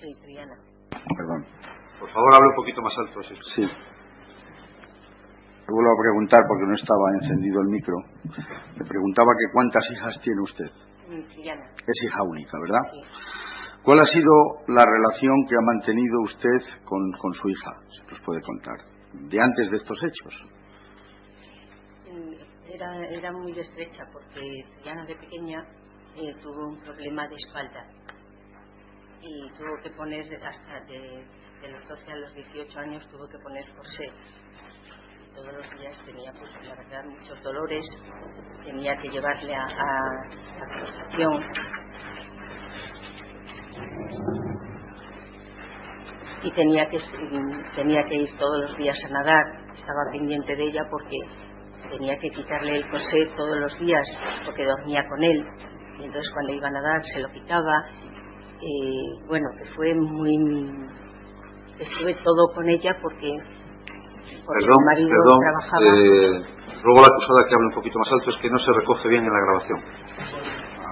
Sí, Triana. Perdón. Por favor, hable un poquito más alto. Sí. Le vuelvo a preguntar porque no estaba encendido el micro. Le preguntaba que cuántas hijas tiene usted. Triana. Es hija única, ¿verdad? Sí. ¿Cuál ha sido la relación que ha mantenido usted con su hija? ¿Se nos puede contar? De antes de estos hechos. Era muy estrecha porque Triana de pequeña tuvo un problema de espalda y tuvo que poner hasta de los 12 a los 18 años tuvo que poner corsé. Todos los días tenía, pues la verdad, muchos dolores, tenía que llevarle a la conversación y tenía que ir todos los días a nadar. Estaba pendiente de ella porque tenía que quitarle el corsé todos los días porque dormía con él y entonces cuando iba a nadar se lo quitaba. Bueno, que fue estuve todo con ella porque mi marido trabajaba. Luego la acusada que hable un poquito más alto, es que no se recoge bien en la grabación.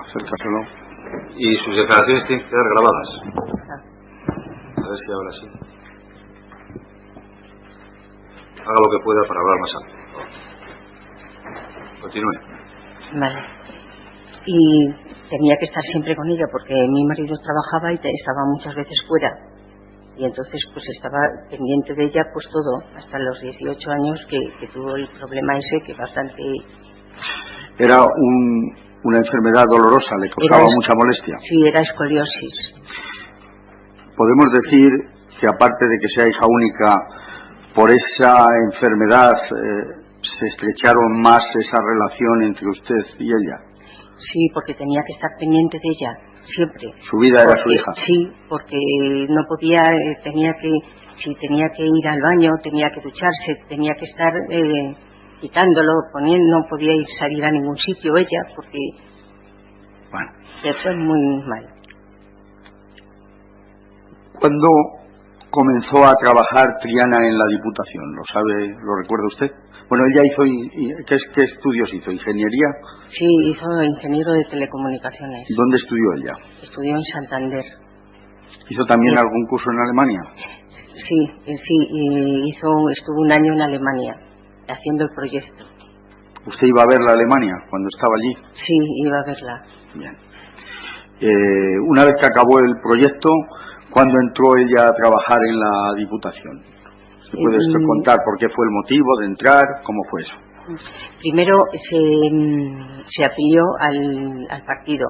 Acércaselo. Y sus declaraciones tienen que quedar grabadas. A ver si ahora sí. Haga lo que pueda para hablar más alto. Continúe. Vale. Y tenía que estar siempre con ella porque mi marido trabajaba y estaba muchas veces fuera. Y entonces pues estaba pendiente de ella pues todo, hasta los 18 años que tuvo el problema ese que bastante... Era una enfermedad dolorosa, le causaba mucha molestia. Sí, era escoliosis. Podemos decir que aparte de que sea hija única, por esa enfermedad se estrecharon más esa relación entre usted y ella. Sí, porque tenía que estar pendiente de ella. Siempre. Su vida era su hija. Sí, porque no podía, tenía que ir al baño, tenía que ducharse, tenía que estar quitándolo, no podía salir a ningún sitio ella, porque se fue muy mal. ¿Cuándo comenzó a trabajar Triana en la Diputación? ¿Lo sabe, lo recuerda usted? Bueno, ella hizo, ¿qué estudios hizo? ¿Ingeniería? Sí, hizo ingeniero de telecomunicaciones. ¿Dónde estudió ella? Estudió en Santander. ¿Hizo también algún curso en Alemania? Sí, estuvo un año en Alemania, haciendo el proyecto. ¿Usted iba a verla a Alemania cuando estaba allí? Sí, iba a verla. Bien. Una vez que acabó el proyecto, ¿cuándo entró ella a trabajar en la Diputación? ¿Se puede contar por qué fue el motivo de entrar? ¿Cómo fue eso? Primero se afilió al partido.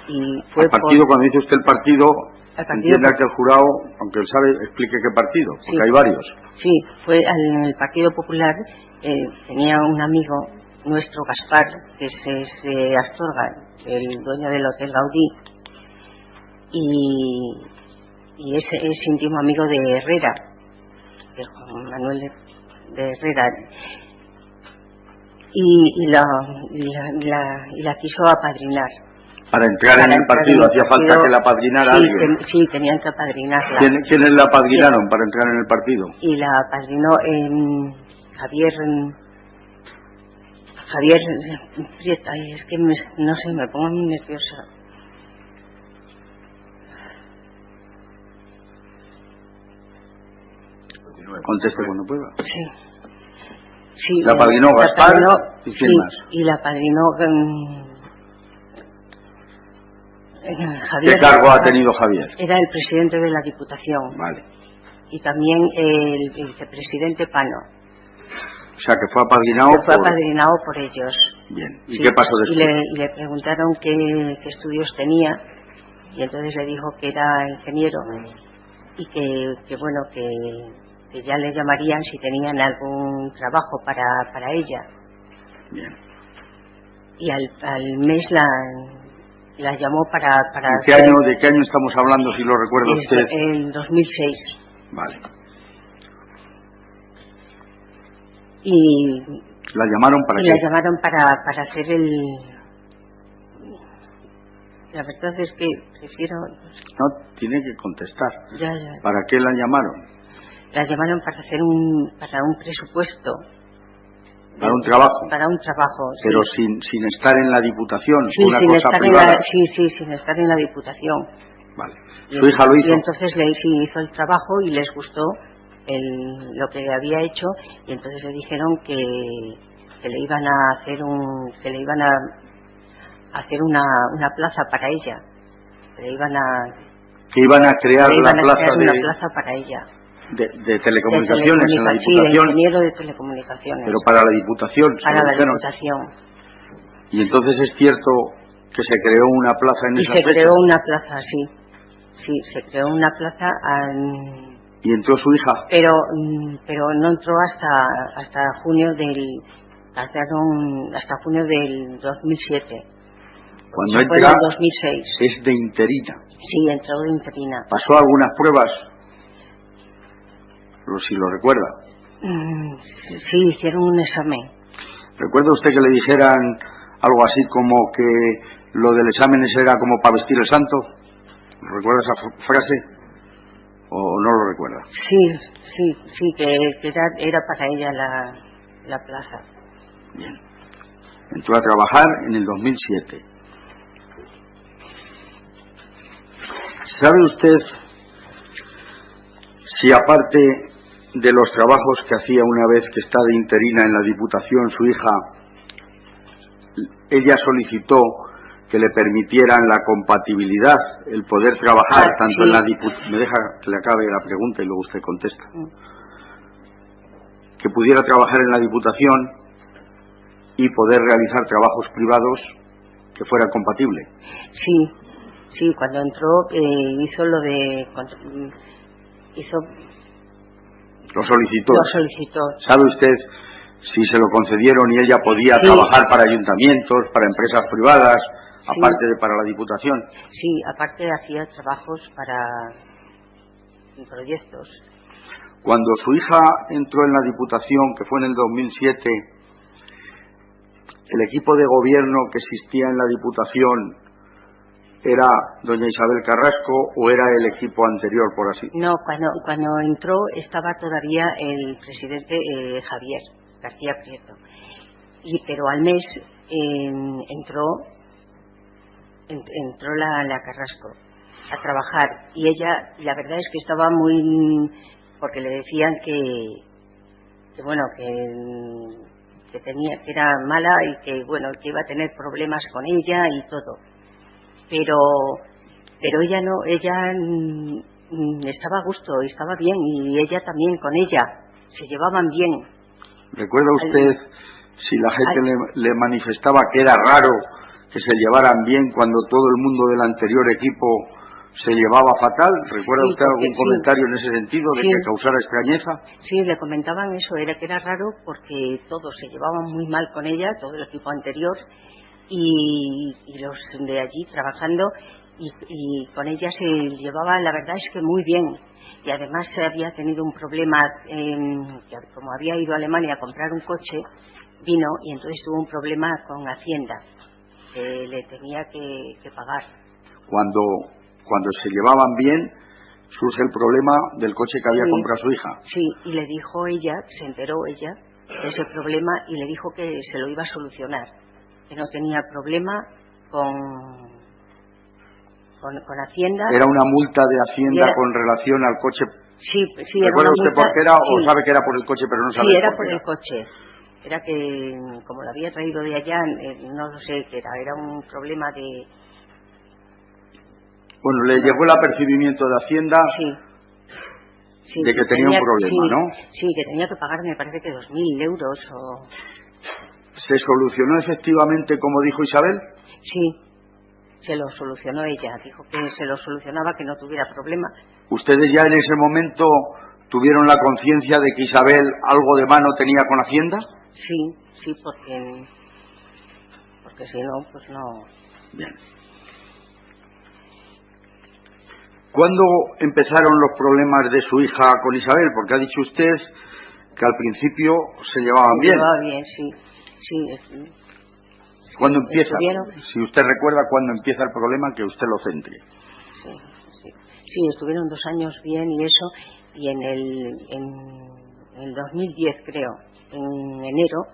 Y fue ¿El partido? Cuando dice usted el partido, entienda que el jurado, aunque él sabe, explique qué partido, porque sí, hay varios. Sí, fue al Partido Popular. Tenía un amigo nuestro, Gaspar, que es de Astorga, el dueño del Hotel Gaudí, y es íntimo amigo de Herrera, de Juan Manuel de Herrera, y la quiso apadrinar. Para entrar en el partido hacía falta que la apadrinara alguien. Sí, tenían que apadrinarla. ¿Quiénes la apadrinaron para entrar en el partido? Y la apadrinó Javier Prieta, y es que no sé, me pongo muy nerviosa. Conteste cuando pueda. Sí. La apadrinó Gaspar y quién más. Y la apadrinó Javier. ¿Qué cargo ha tenido Javier? Era el presidente de la Diputación. Vale. Y también el vicepresidente Pano. O sea, que fue apadrinado por ellos. Bien. ¿Y qué pasó después? Y le preguntaron qué estudios tenía, y entonces le dijo que era ingeniero y que bueno, que ya le llamarían si tenían algún trabajo para ella. Bien. Y al mes la llamó para ¿De qué año estamos hablando, si lo recuerda usted? En 2006. Vale. Y ¿la llamaron para qué? La llamaron para hacer el... La verdad es que prefiero... No, tiene que contestar. Ya. ¿Para qué la llamaron? La llamaron para hacer un presupuesto. ¿Para un trabajo? Para un trabajo, pero sí. sin estar en la Diputación, sí, una cosa privada. Sí, sin estar en la Diputación. Vale. ¿Su hija lo hizo? Y entonces sí hizo el trabajo y les gustó lo que había hecho, y entonces le dijeron que le iban a hacer una plaza para ella, que iban a crear una plaza plaza para ella de telecomunicaciones en la sí, Diputación. de ingeniero de telecomunicaciones. Pero para la Diputación. Para la Diputación. Y entonces es cierto que se creó una plaza en esa fecha. Y se creó una plaza, sí. Sí, se creó una plaza. ¿Y entró su hija? Pero no entró hasta junio del 2007. Cuando entra entra en 2006. es de interina. Sí, entró de interina. ¿Pasó algunas pruebas? Si lo recuerda. Sí, hicieron un examen. ¿Recuerda usted que le dijeran algo así como que lo del examen era como para vestir el santo? ¿Recuerda esa frase? ¿O no lo recuerda? Sí, que era para ella la plaza. Bien. Entró a trabajar en el 2007. ¿Sabe usted si aparte de los trabajos que hacía una vez que está de interina en la Diputación, su hija, ella solicitó que le permitieran la compatibilidad, el poder trabajar tanto en la Diputación? Me deja que le acabe la pregunta y luego usted contesta. Que pudiera trabajar en la Diputación y poder realizar trabajos privados que fueran compatibles. Sí, cuando entró Lo solicitó. Lo solicitó. ¿Sabe usted si se lo concedieron y ella podía trabajar para ayuntamientos, para empresas privadas, aparte de para la Diputación? Sí, aparte hacía trabajos para proyectos. Cuando su hija entró en la Diputación, que fue en el 2007, ¿el equipo de gobierno que existía en la Diputación era doña Isabel Carrasco o era el equipo anterior, por así? No, cuando entró estaba todavía el presidente Javier García Prieto. Pero al mes entró la Carrasco a trabajar, y ella, la verdad es que estaba muy, porque le decían que tenía, que era mala y que iba a tener problemas con ella y todo. Pero ella no, estaba a gusto, estaba bien, y ella también con ella, se llevaban bien. ¿Recuerda usted si la gente le manifestaba que era raro que se llevaran bien cuando todo el mundo del anterior equipo se llevaba fatal? ¿Recuerda usted algún comentario en ese sentido de que causara extrañeza? Sí, le comentaban eso, que era raro porque todos se llevaban muy mal con ella, todo el equipo anterior, y los de allí trabajando, y con ella se llevaba, la verdad es que muy bien. Y además se había tenido un problema, que como había ido a Alemania a comprar un coche, vino y entonces tuvo un problema con Hacienda, que le tenía que pagar. Cuando se llevaban bien, surge el problema del coche que había comprado su hija. Sí, y le dijo ella, se enteró ella de ese problema, y le dijo que se lo iba a solucionar, que no tenía problema con Hacienda. ¿Era una multa de Hacienda con relación al coche? Sí, ¿Recuerda usted por qué era, o sabe que era por el coche pero no sabe? Sí, era por el coche. Era que, como lo había traído de allá, no lo sé qué era un problema de... Bueno, le llegó el apercibimiento de Hacienda de que tenía un problema, ¿no? Sí, que tenía que pagar, me parece que 2.000 euros o... ¿Se solucionó efectivamente como dijo Isabel? Sí, se lo solucionó ella, dijo que se lo solucionaba, que no tuviera problema. ¿Ustedes ya en ese momento tuvieron la conciencia de que Isabel algo de mano tenía con Hacienda? Sí, porque si no, pues no. Bien. ¿Cuándo empezaron los problemas de su hija con Isabel? Porque ha dicho usted que al principio se llevaban bien. Se llevaba bien, sí. ¿Cuándo empieza? Si usted recuerda cuándo empieza el problema, que usted lo centre. Sí, estuvieron 2 años bien y eso, y en el 2010 creo, en enero,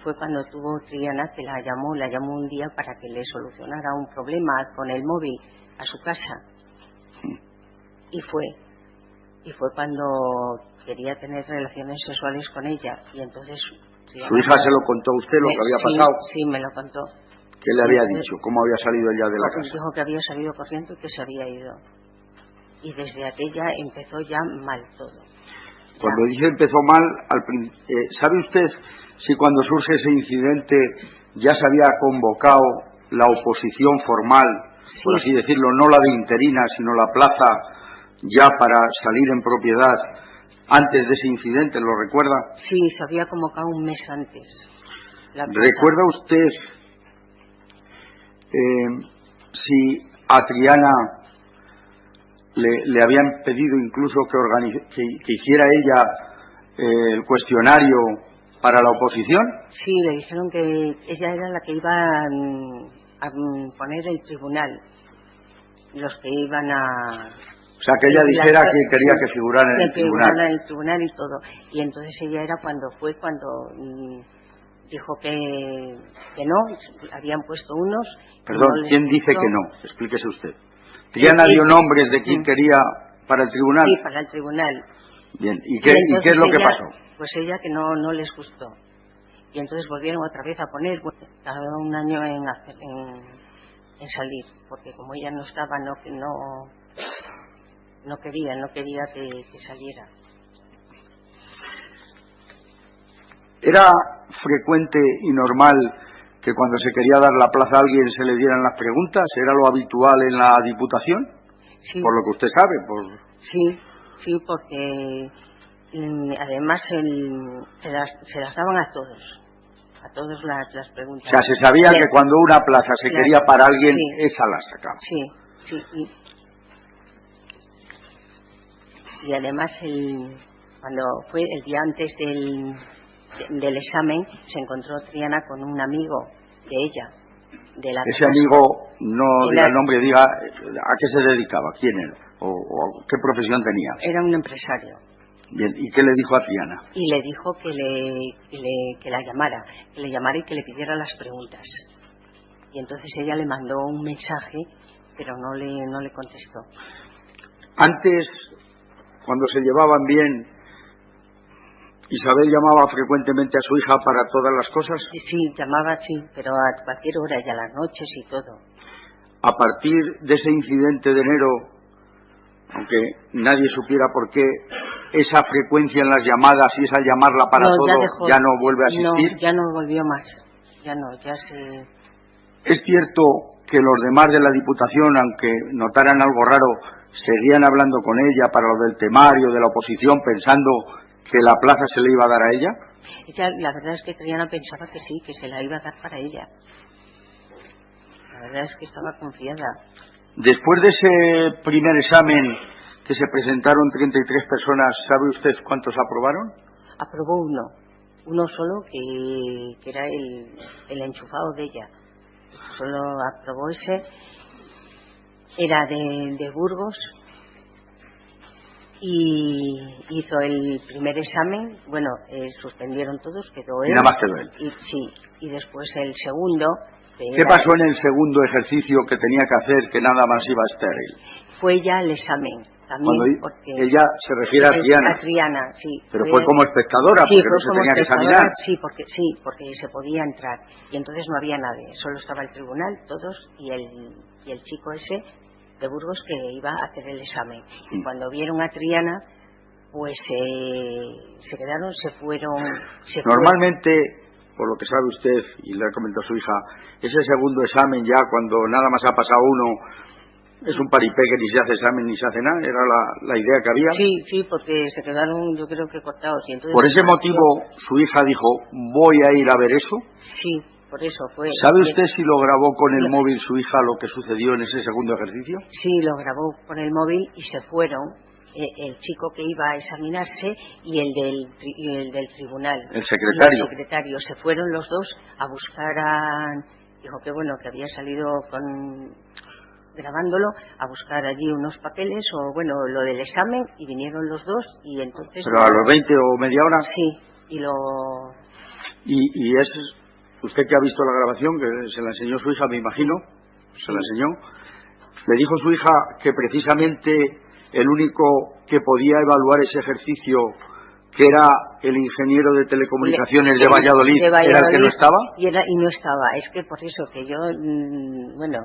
fue cuando tuvo Triana, que la llamó un día para que le solucionara un problema con el móvil a su casa. Y fue cuando quería tener relaciones sexuales con ella, y entonces... ¿Su hija se lo contó a usted lo que había pasado? Sí, me lo contó. ¿Qué le había dicho? ¿Cómo había salido ella de la casa? Dijo que había salido corriendo y que se había ido. Y desde aquella empezó ya mal todo. Cuando dice empezó mal, ¿sabe usted si cuando surge ese incidente ya se había convocado la oposición formal, por así decirlo, no la de interina, sino la plaza, ya para salir en propiedad antes de ese incidente? ¿Lo recuerda? Sí, se había convocado un mes antes. ¿Recuerda usted si a Triana le habían pedido incluso que hiciera ella el cuestionario para la oposición? Sí, le dijeron que ella era la que iba a poner el tribunal, los que iban a... O sea, que ella dijera que quería que figurara en el tribunal. En el tribunal y todo. Y entonces ella era cuando dijo que no, habían puesto unos... Perdón, no ¿quién dice que no? Explíquese usted. ¿Triana dio nombres de quién quería para el tribunal? Sí, para el tribunal. Bien, ¿y qué es lo que pasó? Pues ella que no les gustó. Y entonces volvieron otra vez a poner, tardó un año en salir, porque como ella no estaba, no quería que saliera. ¿Era frecuente y normal que cuando se quería dar la plaza a alguien se le dieran las preguntas? ¿Era lo habitual en la Diputación? Sí. Por lo que usted sabe. Sí, porque además se las daban a todos las preguntas. O sea, se sabía que cuando una plaza se quería para alguien, esa la sacaba. Sí. Y además cuando fue el día antes del examen, se encontró Triana con un amigo de ella. Ese amigo, no diga el nombre, diga a qué se dedicaba, quién era, o qué profesión tenía. Era un empresario. Bien, ¿y qué le dijo a Triana? Y le dijo que le llamara y que le pidiera las preguntas. Y entonces ella le mandó un mensaje, pero no le contestó. Antes, cuando se llevaban bien, ¿Isabel llamaba frecuentemente a su hija para todas las cosas? Sí, llamaba, sí, pero a cualquier hora y a las noches y todo. A partir de ese incidente de enero, aunque nadie supiera por qué, esa frecuencia en las llamadas y esa llamarla para todo, ya no vuelve a existir. No, ya no volvió más. Ya se... Es cierto que los demás de la Diputación, aunque notaran algo raro, seguían hablando con ella para lo del temario, de la oposición, pensando que la plaza se le iba a dar a ella. La verdad es que Triana pensaba que sí, que se la iba a dar para ella. La verdad es que estaba confiada. Después de ese primer examen que se presentaron 33 personas, ¿sabe usted cuántos aprobaron? Aprobó uno solo, que era el enchufado de ella. Solo aprobó ese. Era de Burgos. Y hizo el primer examen, suspendieron todos, quedó él. Y nada más quedó él. Y después el segundo. ¿Qué pasó en el segundo ejercicio que tenía que hacer, que nada más iba estéril? Fue ya el examen, también, porque... Ella se refiere a Triana. A Triana, sí. Pero fue como espectadora, porque no se tenía que examinar. Sí, porque se podía entrar. Y entonces no había nadie, solo estaba el tribunal, todos, y el chico ese de Burgos que iba a hacer el examen. Y cuando vieron a Triana, pues se quedaron, se fueron. Normalmente, por lo que sabe usted, y le ha comentado a su hija, ese segundo examen ya cuando nada más ha pasado uno, es un paripé que ni se hace examen ni se hace nada, era la idea que había. Sí, porque se quedaron, yo creo que cortados. Y entonces, por ese motivo, su hija dijo, voy a ir a ver eso. Sí. Por eso fue. ¿Sabe usted si lo grabó con el móvil su hija lo que sucedió en ese segundo ejercicio? Sí, lo grabó con el móvil y se fueron el chico que iba a examinarse y el del tribunal. El secretario. El secretario. Se fueron los dos a buscar dijo que que había salido grabándolo, a buscar allí unos papeles o lo del examen, y vinieron los dos y entonces... ¿Pero a los 20 o media hora? Sí, y lo... Y es... Usted que ha visto la grabación, que se la enseñó su hija, me imagino, se la enseñó, le dijo su hija que precisamente el único que podía evaluar ese ejercicio, que era el ingeniero de telecomunicaciones de Valladolid, era el que no estaba? Y no estaba. Es que por eso que yo, bueno,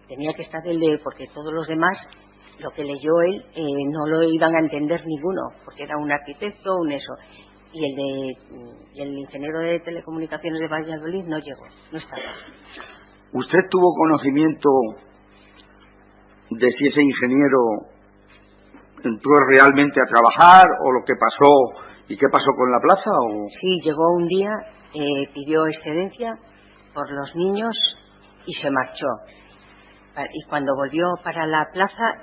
tenía que estar porque todos los demás, lo que leyó él, no lo iban a entender ninguno, porque era un arquitecto, un eso. Y el ingeniero de telecomunicaciones de Valladolid no llegó, no estaba. ¿Usted tuvo conocimiento de si ese ingeniero entró realmente a trabajar o lo que pasó y qué pasó con la plaza? ¿O? Sí, llegó un día, pidió excedencia por los niños y se marchó. Y cuando volvió para la plaza,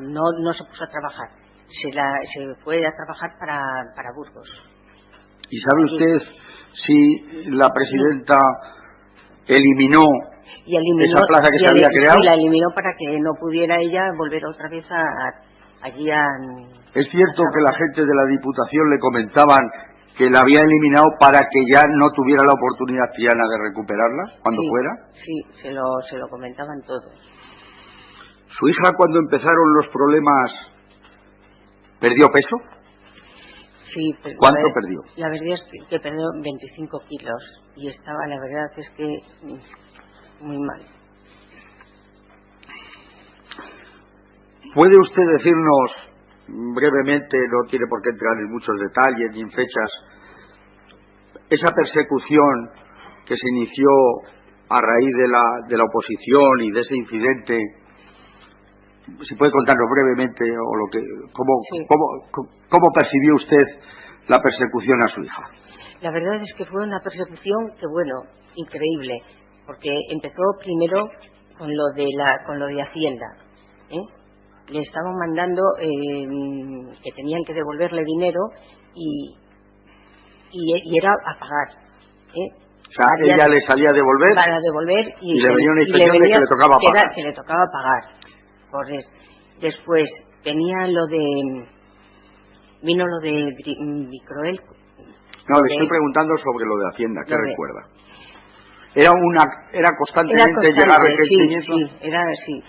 no se puso a trabajar, se fue a trabajar para Burgos. ¿Y sabe usted si la presidenta eliminó esa plaza que se había creado? Sí, la eliminó para que no pudiera ella volver otra vez allí a... ¿Es cierto que la gente de la Diputación le comentaban que la había eliminado para que ya no tuviera la oportunidad Triana de recuperarla cuando fuera? Sí, se lo comentaban todos. ¿Su hija, cuando empezaron los problemas, perdió peso? Sí, ¿Cuánto perdió? La verdad es que perdió 25 kilos y estaba, la verdad es que muy mal. ¿Puede usted decirnos brevemente, no tiene por qué entrar en muchos detalles ni en fechas, esa persecución que se inició a raíz de la oposición y de ese incidente? Si puede contarnos brevemente cómo percibió usted la persecución a su hija. La verdad es que fue una persecución que, bueno, increíble, porque empezó primero con lo de Hacienda, Le estaban mandando que tenían que devolverle dinero y era a pagar, O sea, ella le salía a devolver para devolver y le venía una inspección de que le tocaba pagar. Que le tocaba pagar. Después vino lo de Microel. No, le estoy preguntando sobre lo de Hacienda, ¿qué recuerda? Era constantemente llegar requerimientos. Sí,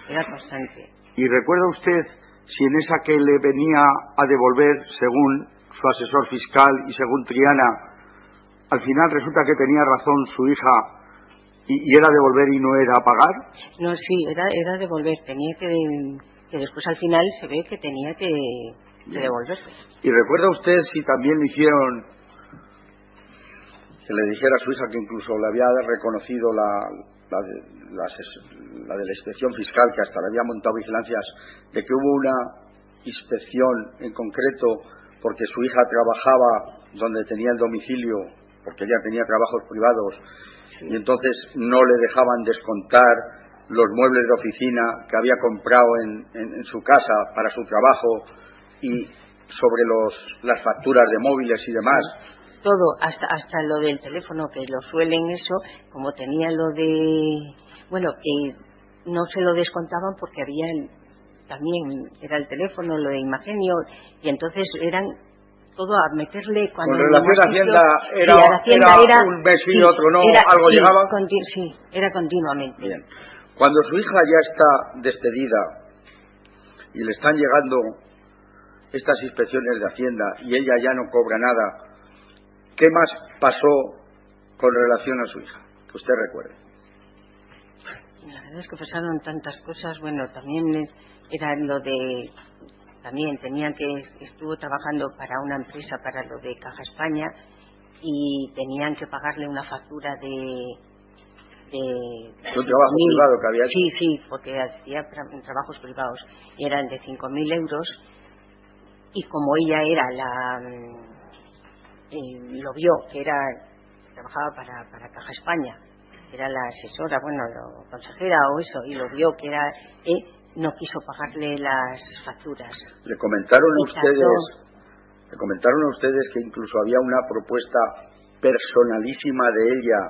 era constante. ¿Y recuerda usted si en esa que le venía a devolver, según su asesor fiscal y según Triana, al final resulta que tenía razón su hija y era devolver y no era pagar? No, sí, era devolver. Tenía que después al final se ve que tenía que devolver. ¿Y recuerda usted si también le hicieron que le dijera a su hija que incluso le había reconocido la de la inspección fiscal, que hasta le había montado vigilancias, de que hubo una inspección en concreto porque su hija trabajaba donde tenía el domicilio, porque ella tenía trabajos privados, y entonces no le dejaban descontar los muebles de oficina que había comprado en su casa para su trabajo y sobre las facturas de móviles y demás? Todo, hasta lo del teléfono, que lo suelen eso, como tenía lo de... Bueno, que no se lo descontaban porque también era el teléfono, lo de Imagenio, y entonces eran todo a meterle... Con relación a Hacienda era un mes y otro no, algo llegaba. Sí, era continuamente. Bien. Cuando su hija ya está despedida y le están llegando estas inspecciones de Hacienda y ella ya no cobra nada, ¿qué más pasó con relación a su hija? Que usted recuerde. La verdad es que pasaron tantas cosas. Bueno, también era lo de... También estuvo trabajando para una empresa, para lo de Caja España, y tenían que pagarle una factura de un trabajo privado que había hecho. Sí, porque hacía trabajos privados, y eran de 5.000 euros, y como ella era lo vio que trabajaba para Caja España, era la asesora, la consejera o eso, y lo vio que era, no quiso pagarle las facturas. ¿Le comentaron a ustedes que incluso había una propuesta personalísima de ella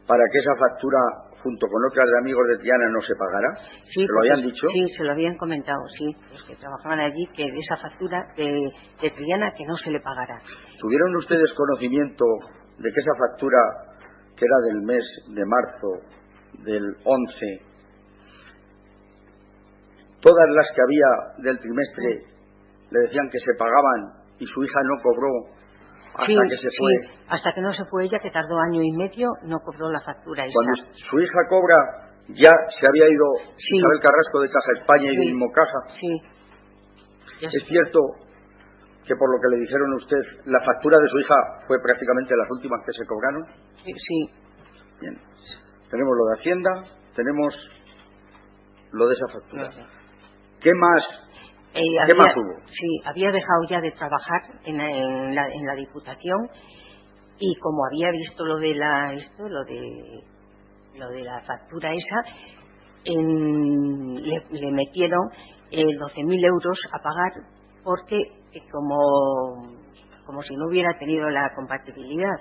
para que esa factura, junto con otras de amigos de Triana, no se pagara? Sí, ¿se lo habían dicho? Sí, se lo habían comentado, sí, los que trabajaban allí, que de esa factura de Triana que no se le pagara. ¿Tuvieron ustedes conocimiento de que esa factura que era del mes de marzo del 11, todas las que había del trimestre le decían que se pagaban y su hija no cobró hasta que se fue. Sí, hasta que no se fue ella, que tardó 1 año y medio, no cobró la factura esa. Cuando su hija cobra, ya se había ido Isabel Carrasco de Caja España y de Inmocaja. Sí. Es cierto que por lo que le dijeron a usted, la factura de su hija fue prácticamente las últimas que se cobraron. Sí. Bien. Tenemos lo de Hacienda, tenemos lo de esa factura. ¿Qué más? ¿Qué más hubo? Sí, había dejado ya de trabajar en la Diputación, y como había visto lo de la factura esa, le metieron 12.000 euros a pagar, porque como si no hubiera tenido la compatibilidad,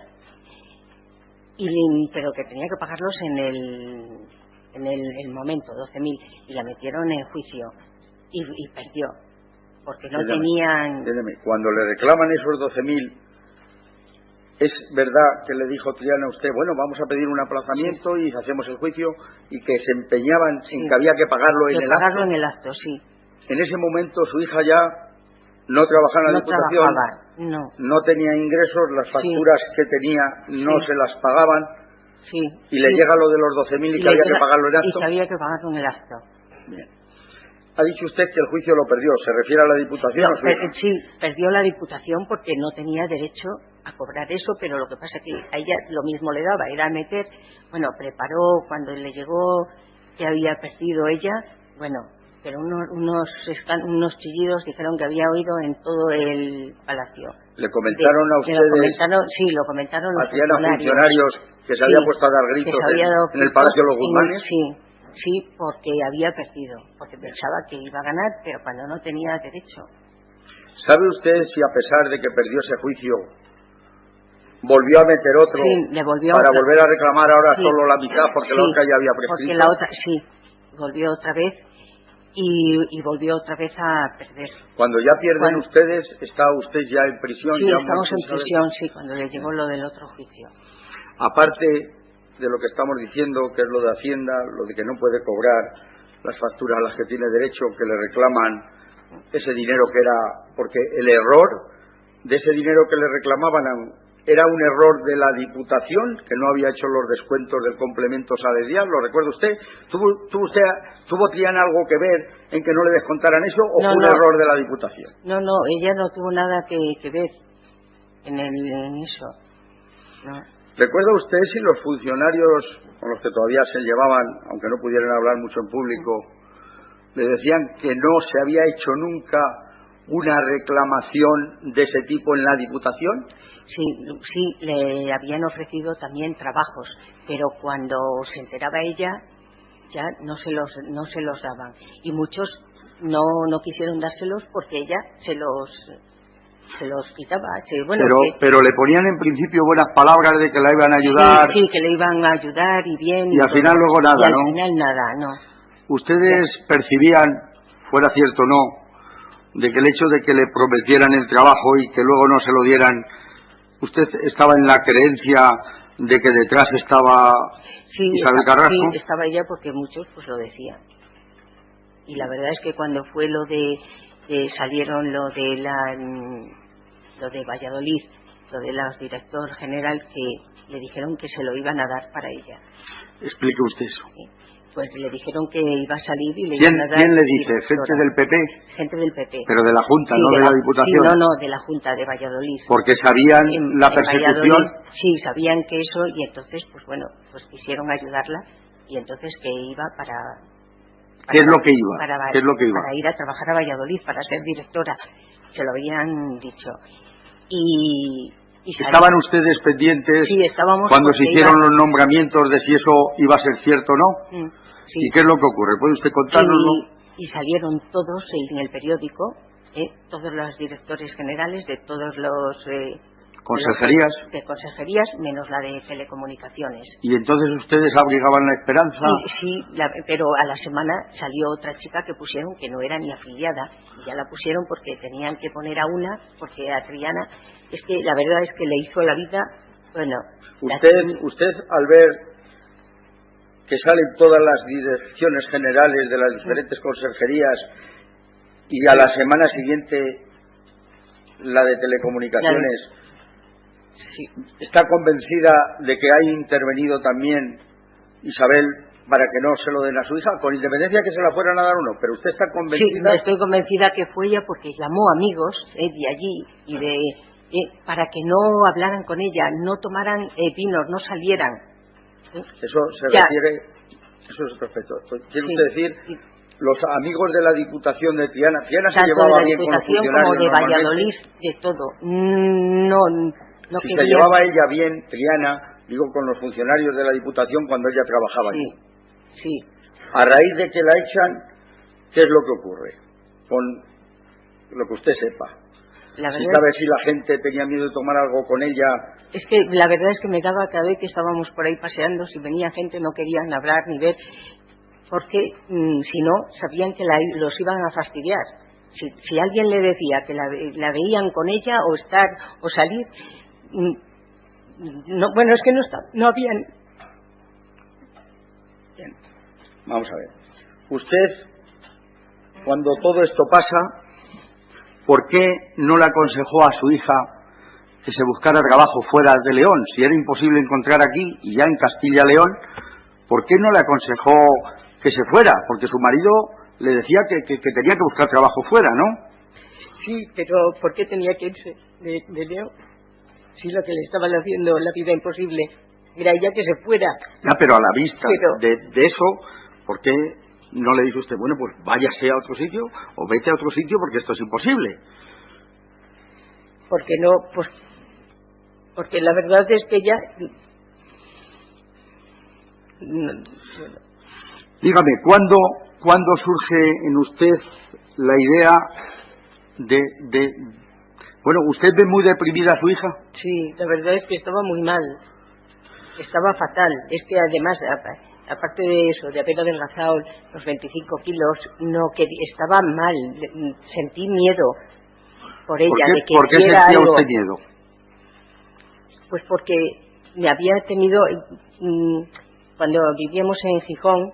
pero que tenía que pagarlos en el momento, 12.000, y la metieron en juicio y perdió, porque no tenían... Cuando le reclaman esos 12.000, ¿es verdad que le dijo Triana a usted, bueno, vamos a pedir un aplazamiento y hacemos el juicio, y que se empeñaban en que había que pagarlo en el acto? Pagarlo en el acto, sí. En ese momento su hija ya no trabajaba en la Diputación, no tenía ingresos, las facturas que tenía no se las pagaban, y le llega lo de los 12.000 y que había que pagarlo en el acto. Y que había que pagarlo en el acto. Bien. Ha dicho usted que el juicio lo perdió. ¿Se refiere a la Diputación? Sí, perdió la Diputación porque no tenía derecho a cobrar eso, pero lo que pasa es que a ella lo mismo le daba, era meter, preparó cuando le llegó que había perdido ella, pero unos chillidos dijeron que había oído en todo el palacio. ¿Le comentaron a ustedes? Sí, lo comentaron los funcionarios que se había puesto a dar gritos en el Palacio de los Guzmanes? Sí, porque había perdido, porque pensaba que iba a ganar, pero cuando no tenía derecho. ¿Sabe usted si a pesar de que perdió ese juicio, volvió a meter otro para volver a reclamar ahora solo la mitad, porque la otra ya había prescrito? Porque la otra, volvió otra vez y volvió otra vez a perder. Cuando ya pierden ustedes, ¿está usted ya en prisión? Sí, estamos en prisión, cuando le llegó lo del otro juicio. Aparte de lo que estamos diciendo, que es lo de Hacienda, lo de que no puede cobrar las facturas a las que tiene derecho, que le reclaman ese dinero que era, porque el error de ese dinero que le reclamaban era un error de la Diputación, que no había hecho los descuentos del complemento salarial, ¿lo recuerda usted? ¿Tuvo Triana algo que ver en que no le descontaran eso, o fue un error de la Diputación? No, ella no tuvo nada que ver en eso, no. ¿Recuerda usted si los funcionarios con los que todavía se llevaban, aunque no pudieran hablar mucho en público, le decían que no se había hecho nunca una reclamación de ese tipo en la Diputación? Sí, le habían ofrecido también trabajos, pero cuando se enteraba ella ya no se los daban, y muchos no quisieron dárselos porque ella se los quitaba. Pero le ponían en principio buenas palabras de que la iban a ayudar. Sí, que le iban a ayudar y bien. Y al final luego nada, y al final nada, no. ¿Ustedes percibían, fuera cierto o no, de que el hecho de que le prometieran el trabajo y que luego no se lo dieran, usted estaba en la creencia de que detrás estaba Isabel Carrasco? Sí, estaba ella, porque muchos pues lo decían. Y la verdad es que cuando fue lo de salieron lo de Valladolid, lo de la director general, que le dijeron que se lo iban a dar para ella. Explique usted eso. Pues le dijeron que iba a salir y le iban a dar... ¿Quién le dice? ¿Gente del PP? Gente del PP. Pero de la Junta, no de la Diputación. Sí, no, de la Junta de Valladolid. Porque sabían la persecución. Sí, sabían que eso, y entonces, pues quisieron ayudarla, y entonces que iba para ¿Qué es lo que iba? Para ir a trabajar a Valladolid, para ser directora. Se lo habían dicho. Y ¿Estaban ustedes pendientes estábamos cuando se hicieron los nombramientos de si eso iba a ser cierto o no? Sí. ¿Y qué es lo que ocurre? ¿Puede usted contárnoslo? Y salieron todos en el periódico, todos los directores generales de todos los... ¿Consejerías? De consejerías, menos la de telecomunicaciones. ¿Y entonces ustedes abrigaban la esperanza? Sí, pero a la semana salió otra chica que pusieron, que no era ni afiliada, y ya la pusieron porque tenían que poner a una, porque a Triana, es que la verdad es que le hizo la vida Bueno, usted al ver que salen todas las direcciones generales de las diferentes conserjerías y a la semana siguiente la de telecomunicaciones, sí, ¿está convencida de que hay intervenido también Isabel para que no se lo den a su hija, con independencia que se la fueran a dar o no? Pero usted está convencida. Sí, estoy convencida que fue ella, porque llamó amigos de allí y para que no hablaran con ella, no tomaran vinos, no salieran. ¿Sí? Eso se refiere, eso es perfecto. ¿Quiere usted decir los amigos de la Diputación de Triana? Triana se llevaba bien con los funcionarios como de Valladolid, de todo. No si quería... se llevaba ella bien, Triana, digo, con los funcionarios de la Diputación cuando ella trabajaba allí. Sí. A raíz de que la echan, ¿qué es lo que ocurre? Con lo que usted sepa. Si sabe si la gente tenía miedo de tomar algo con ella. Es que la verdad es que me daba cada vez que estábamos por ahí paseando, si venía gente no querían hablar ni ver, porque si no, sabían que los iban a fastidiar. Si alguien le decía que la veían con ella o estar o salir, no, bueno, es que no habían. Bien, vamos a ver. Usted, cuando todo esto pasa, ¿por qué no le aconsejó a su hija que se buscara trabajo fuera de León? Si era imposible encontrar aquí y ya en Castilla y León, ¿por qué no le aconsejó que se fuera? Porque su marido le decía que tenía que buscar trabajo fuera, ¿no? Sí, pero ¿por qué tenía que irse de León? Sí, lo que le estaban haciendo la vida imposible era ella que se fuera. Ya, pero a la vista de eso, ¿por qué no le dice usted, bueno, pues váyase a otro sitio o vete a otro sitio porque esto es imposible? Porque no, pues porque la verdad es que ella... Dígame, ¿cuándo surge en usted la idea de... Bueno, ¿usted ve muy deprimida a su hija? Sí, la verdad es que estaba muy mal. Estaba fatal. Es que además, aparte de eso, de haber adelgazado los 25 kilos, estaba mal. Sentí miedo por ella. ¿Por qué sentía usted miedo? Pues porque me había tenido, cuando vivíamos en Gijón,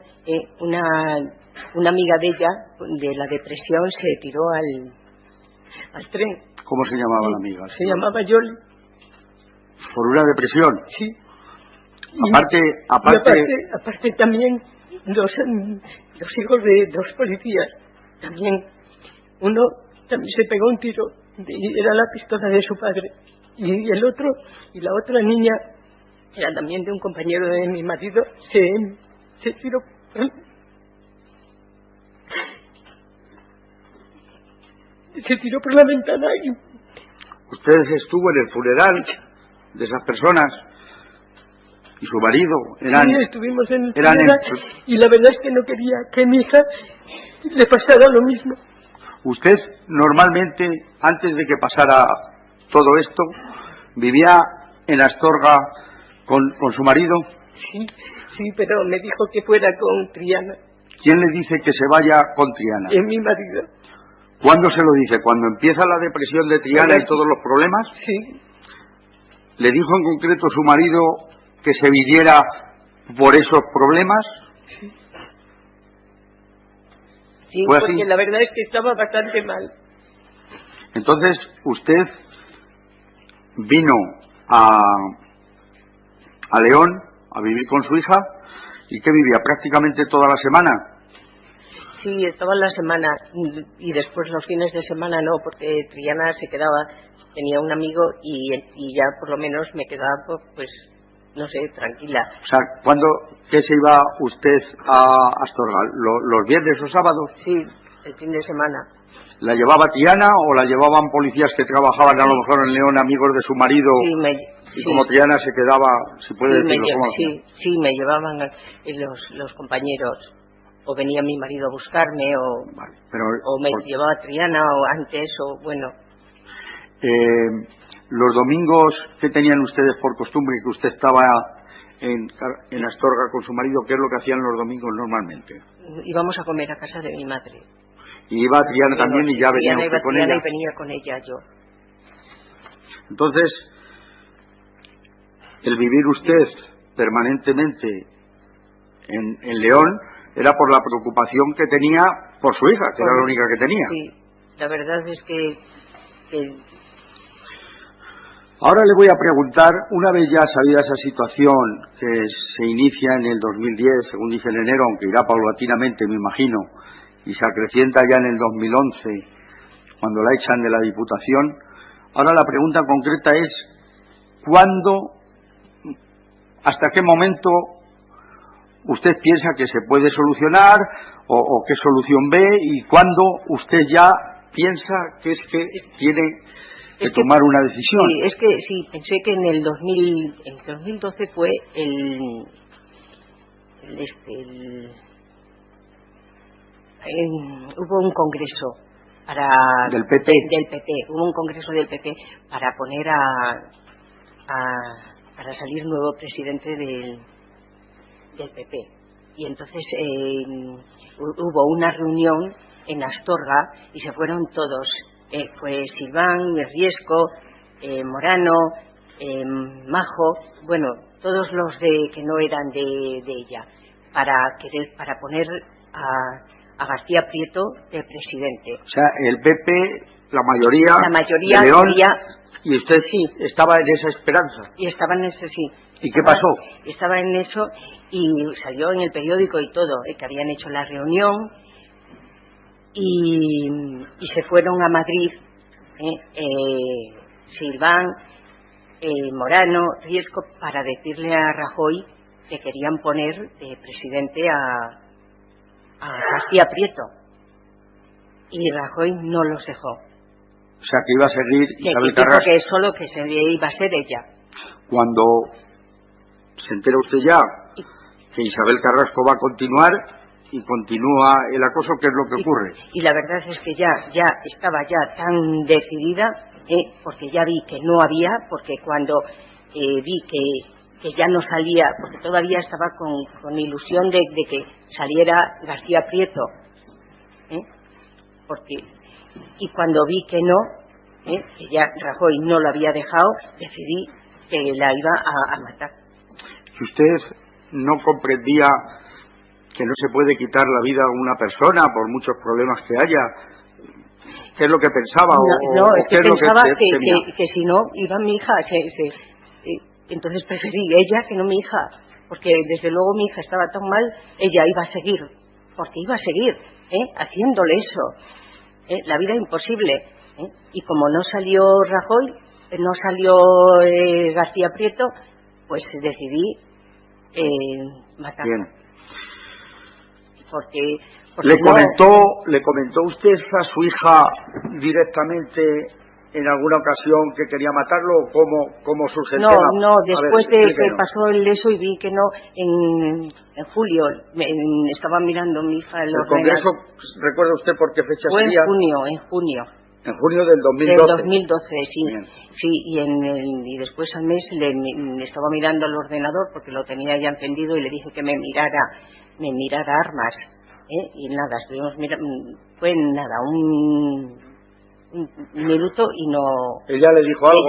una amiga de ella, de la depresión, se tiró al tren. ¿Cómo se llamaba la amiga? Se llamaba Yoli. ¿Por una depresión? Sí. Aparte también los hijos de dos policías, también uno también se pegó un tiro, era la pistola de su padre, y el otro, y la otra niña, era también de un compañero de mi marido, se tiró. Se tiró por la ventana y... ¿Usted estuvo en el funeral de esas personas? ¿Y su marido? Sí, estuvimos en el funeral y la verdad es que no quería que a mi hija le pasara lo mismo. ¿Usted normalmente, antes de que pasara todo esto, vivía en Astorga con su marido? Sí, pero me dijo que fuera con Triana. ¿Quién le dice que se vaya con Triana? Es mi marido. ¿Cuándo se lo dice? ¿Cuando empieza la depresión de Triana y todos los problemas? Sí. ¿Le dijo en concreto su marido que se viniera por esos problemas? Sí, ¿Fue porque así? la verdad es que estaba bastante mal. Entonces, usted vino a León a vivir con su hija, ¿y qué vivía? ¿Prácticamente toda la semana? Sí, estaba en la semana, y después los fines de semana no, porque Triana se quedaba, tenía un amigo y ya por lo menos me quedaba, pues, no sé, tranquila. O sea, ¿qué se iba usted a Astorga? ¿Los viernes o sábados? Sí, el fin de semana. ¿La llevaba Triana o la llevaban policías que trabajaban a lo mejor en León, amigos de su marido? Sí, como Triana se quedaba, si puede decirlo, ¿cómo? Sí, me llevaban los compañeros. O venía mi marido a buscarme, o me llevaba Triana, o antes, o bueno. Los domingos, ¿qué tenían ustedes por costumbre? Que usted estaba en Astorga con su marido, ¿qué es lo que hacían los domingos normalmente? Íbamos a comer a casa de mi madre. Y iba Triana también y ya venía usted con ella. Y venía con ella yo. Entonces, el vivir usted permanentemente en León era por la preocupación que tenía por su hija, que era la única que tenía. Sí, la verdad es que Ahora le voy a preguntar, una vez ya sabida esa situación que se inicia en el 2010, según dice en enero, aunque irá paulatinamente, me imagino, y se acrecienta ya en el 2011, cuando la echan de la Diputación, ahora la pregunta concreta es, ¿cuándo, hasta qué momento usted piensa que se puede solucionar o qué solución ve, y cuándo usted ya piensa que es que tiene que tomar una decisión? Sí, es que sí, pensé que en el 2012 fue hubo un congreso del PP. Hubo un congreso del PP para poner para salir nuevo presidente del PP, y entonces hubo una reunión en Astorga y se fueron todos, fue Silván, Riesco, Morano, Majo, bueno, todos los que no eran de ella, para poner a García Prieto de presidente. O sea, el PP, la mayoría de León, quería, y usted sí, estaba en esa esperanza. Y estaba en eso, sí. ¿Y qué pasó? Estaba en eso y salió en el periódico y todo, que habían hecho la reunión y se fueron a Madrid, Silván, Morano, Riesco, para decirle a Rajoy que querían poner de presidente a García Prieto, y Rajoy no los dejó. O sea, que iba a seguir Isabel Carrasco. Que solo que se iba a ser ella. Cuando se entera usted ya que Isabel Carrasco va a continuar y continúa el acoso, ¿qué es lo que ocurre? Y la verdad es que ya estaba ya tan decidida, porque ya vi que no había, porque cuando vi que ya no salía, porque todavía estaba con ilusión de que saliera García Prieto, y cuando vi que no, que ya Rajoy no lo había dejado, decidí que la iba a matar. Si usted no comprendía que no se puede quitar la vida a una persona por muchos problemas que haya, ¿qué es lo que pensaba? Es que pensaba que si no iba mi hija, entonces preferí ella que no mi hija, porque desde luego mi hija estaba tan mal, ella iba a seguir, porque iba a seguir haciéndole eso, la vida imposible, y como no salió Rajoy, no salió García Prieto, pues decidí matarla. Bien. Porque ¿Le comentó usted a su hija directamente en alguna ocasión que quería matarlo, o cómo surge el tema? No, después de que pasó el eso y vi que no, en julio estaba mirando mi hija el congreso. ¿Recuerda usted por qué fecha sería? En junio. En junio del 2012. Del 2012, sí. Bien. Sí, y después al mes le estaba mirando al ordenador porque lo tenía ya encendido y le dije que me mirara armas, y nada, estuvimos mirando, fue nada, un minuto y no. ¿Ella le dijo algo?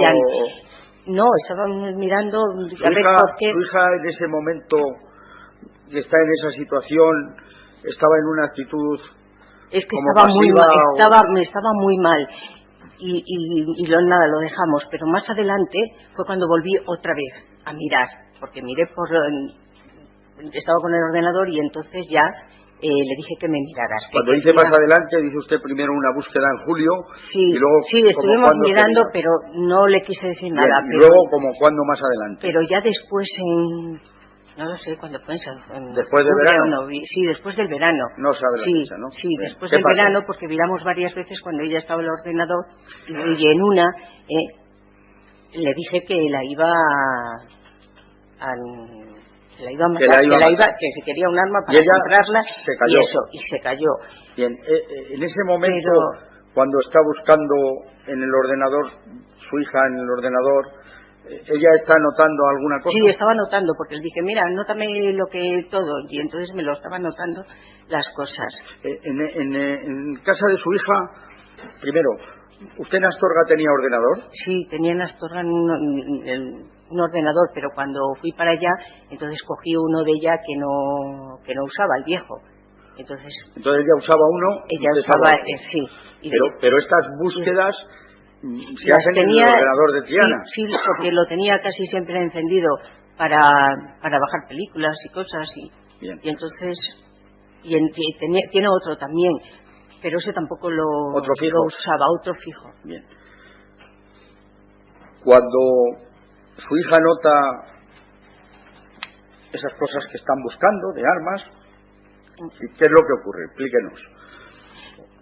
No, estábamos mirando a ver por qué. Su hija en ese momento, que está en esa situación, estaba en una actitud. Es que estaba muy mal, estaba muy mal y nada, lo dejamos, pero más adelante fue cuando volví otra vez a mirar, porque miré estaba con el ordenador y entonces ya le dije que me mirara. Cuando dice más adelante, dice usted primero una búsqueda en julio, sí, y luego sí, estuvimos mirando, pero no le quise decir nada. Y luego, como cuándo más adelante. Pero ya después no lo sé, cuando fue ¿Después del verano? Sí, después del verano. No sabe la fecha, ¿no? Sí, después del verano, porque miramos varias veces cuando ella estaba en el ordenador, y en una le dije que la iba a matar, que si quería un arma para comprarla, se cayó. y se cayó. Bien, en ese momento, cuando está buscando en el ordenador, su hija en el ordenador, ¿ella está anotando alguna cosa? Sí, estaba anotando, porque le dije, mira, anótame lo que todo, y entonces me lo estaba anotando las cosas. En casa de su hija, primero, ¿usted en Astorga tenía ordenador? Sí, tenía en Astorga un ordenador, pero cuando fui para allá, entonces cogí uno de ella que no usaba, el viejo. Entonces ella usaba uno. Ella usaba, sí. Pero estas búsquedas se hacen en el ordenador de Triana. Sí, porque lo tenía casi siempre encendido para bajar películas y cosas. Bien. Y entonces tiene otro también, pero ese tampoco lo usaba, otro fijo. Bien. Cuando su hija nota esas cosas que están buscando de armas, ¿qué es lo que ocurre? Explíquenos.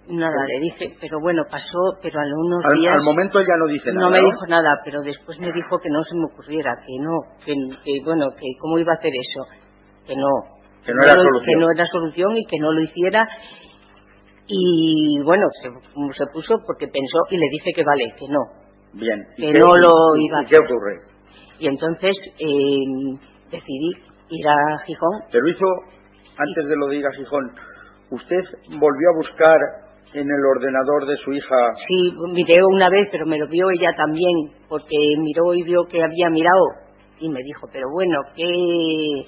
Nada, le dije, pero bueno, pasó, pero a unos días... Al momento ella no dice nada. No me dijo nada, pero después me dijo que no se me ocurriera, que cómo iba a hacer eso, que no era solución y que no lo hiciera. Y bueno, se puso porque pensó y le dije que vale, que no. Bien. Que no lo iba a hacer. ¿Qué ocurre? Y entonces decidí ir a Gijón. Pero antes de lo de ir a Gijón, ¿usted volvió a buscar en el ordenador de su hija? Sí, miré una vez, pero me lo vio ella también, porque miró y vio que había mirado y me dijo, pero bueno, ¿qué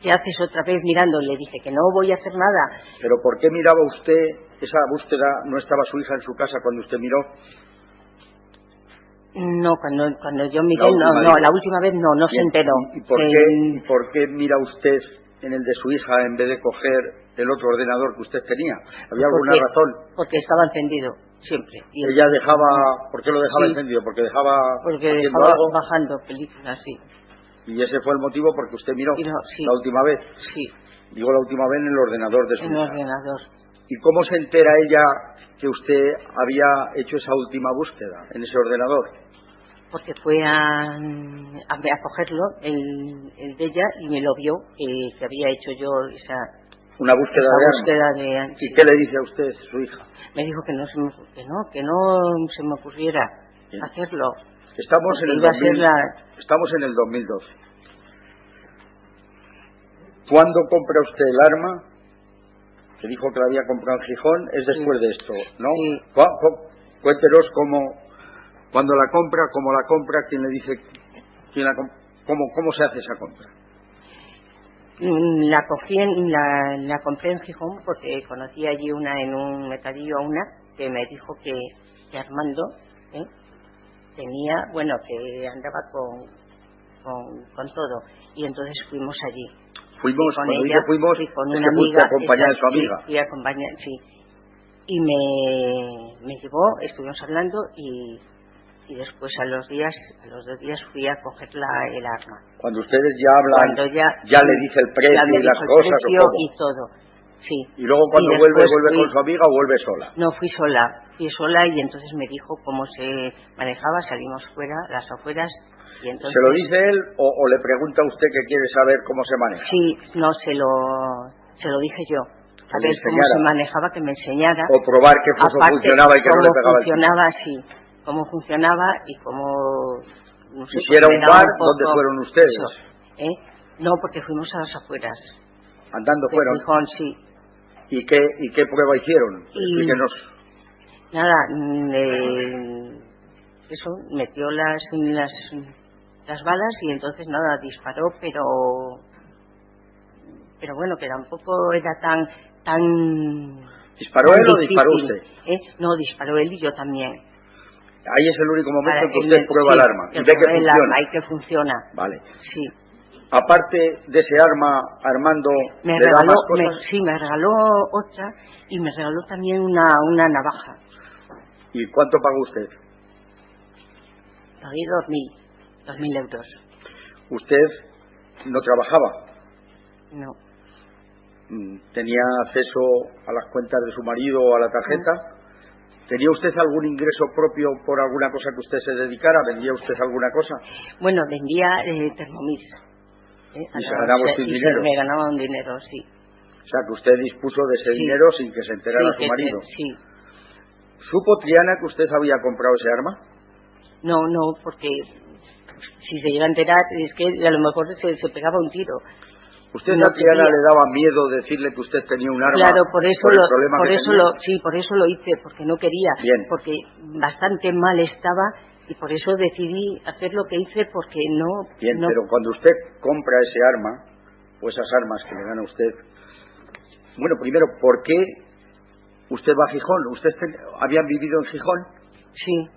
haces otra vez mirando? Le dije que no voy a hacer nada. ¿Pero por qué miraba usted esa búsqueda? ¿No estaba su hija en su casa cuando usted miró? No, cuando yo miré, la última vez no se enteró. ¿Y por qué mira usted en el de su hija en vez de coger el otro ordenador que usted tenía? ¿Había alguna razón? Porque estaba encendido siempre. Y ella ¿por qué lo dejaba encendido? Porque dejaba bajando películas, sí. ¿Y ese fue el motivo porque usted miró la última vez? Sí. Digo la última vez en el ordenador de su hija. En el ordenador. ¿Y cómo se entera ella que usted había hecho esa última búsqueda en ese ordenador? Porque fue a cogerlo, el de ella, y me lo vio, que había hecho yo una búsqueda de armas. ¿Y qué le dice a usted, su hija? Me dijo que no se me ocurriera hacerlo. Estamos en el 2012. ¿Cuándo compra usted el arma? Que dijo que la había comprado en Gijón, es después de esto, ¿no? Sí. Cuéntenos cuándo la compra, cómo la compra, quién le dice, cómo se hace esa compra. La compré en Gijón porque conocí allí en un mercadillo a una que me dijo que Armando tenía, que andaba con todo, y entonces fuimos allí. Cuando fuimos, con una amiga, acompañada de su amiga. Fui acompañada, sí. Y me llevó, estuvimos hablando y después a los 2 días fui a coger el arma. Cuando ustedes ya hablan, ya le dice el precio y las cosas o cómo. Y todo, sí. Y luego cuando vuelve con su amiga o vuelve sola. No, fui sola y entonces me dijo cómo se manejaba, salimos fuera, las afueras. Y entonces, ¿se lo dice él o le pregunta a usted que quiere saber cómo se maneja? Sí, no, se lo dije yo. A ver cómo se manejaba, que me enseñara. O probar que eso funcionaba y que no le pegaba el tiro. Cómo funcionaba y cómo... No sé, si era un bar, ¿dónde fueron ustedes? No, porque fuimos a las afueras. ¿Andando fueron? Gijón, sí. ¿Y qué prueba hicieron? Explíquenos. Nada, eso, metió las balas y entonces nada, disparó, pero bueno, que tampoco era tan ¿disparó él difícil. O disparó usted? No, disparó él y yo también. Ahí es el único momento en que usted prueba el arma y ve que funciona. Arma y que funciona. Vale. Sí. Aparte de ese arma, Armando, me regaló otra y me regaló también una navaja. ¿Y cuánto pagó usted? Pagué 2.000 euros. ¿Usted no trabajaba? No. ¿Tenía acceso a las cuentas de su marido o a la tarjeta? ¿Tenía usted algún ingreso propio por alguna cosa que usted se dedicara? ¿Vendía usted alguna cosa? Bueno, vendía Thermomix. ¿Y se ganaba usted dinero? Me ganaba un dinero, sí. O sea, que usted dispuso de ese dinero sin que se enterara su marido. Sí. ¿Supo Triana que usted había comprado ese arma? No, porque si se llega a enterar es que a lo mejor se pegaba un tiro. ¿Usted a Triana le daba miedo decirle que usted tenía un arma? Claro, por eso lo hice, porque no quería. Bien. Porque bastante mal estaba Y por eso decidí hacer lo que hice, porque no... Bien, no... pero cuando usted compra ese arma, o esas armas que le dan a usted, bueno, primero, ¿por qué usted va a Gijón? ¿Usted habían vivido en Gijón? Sí.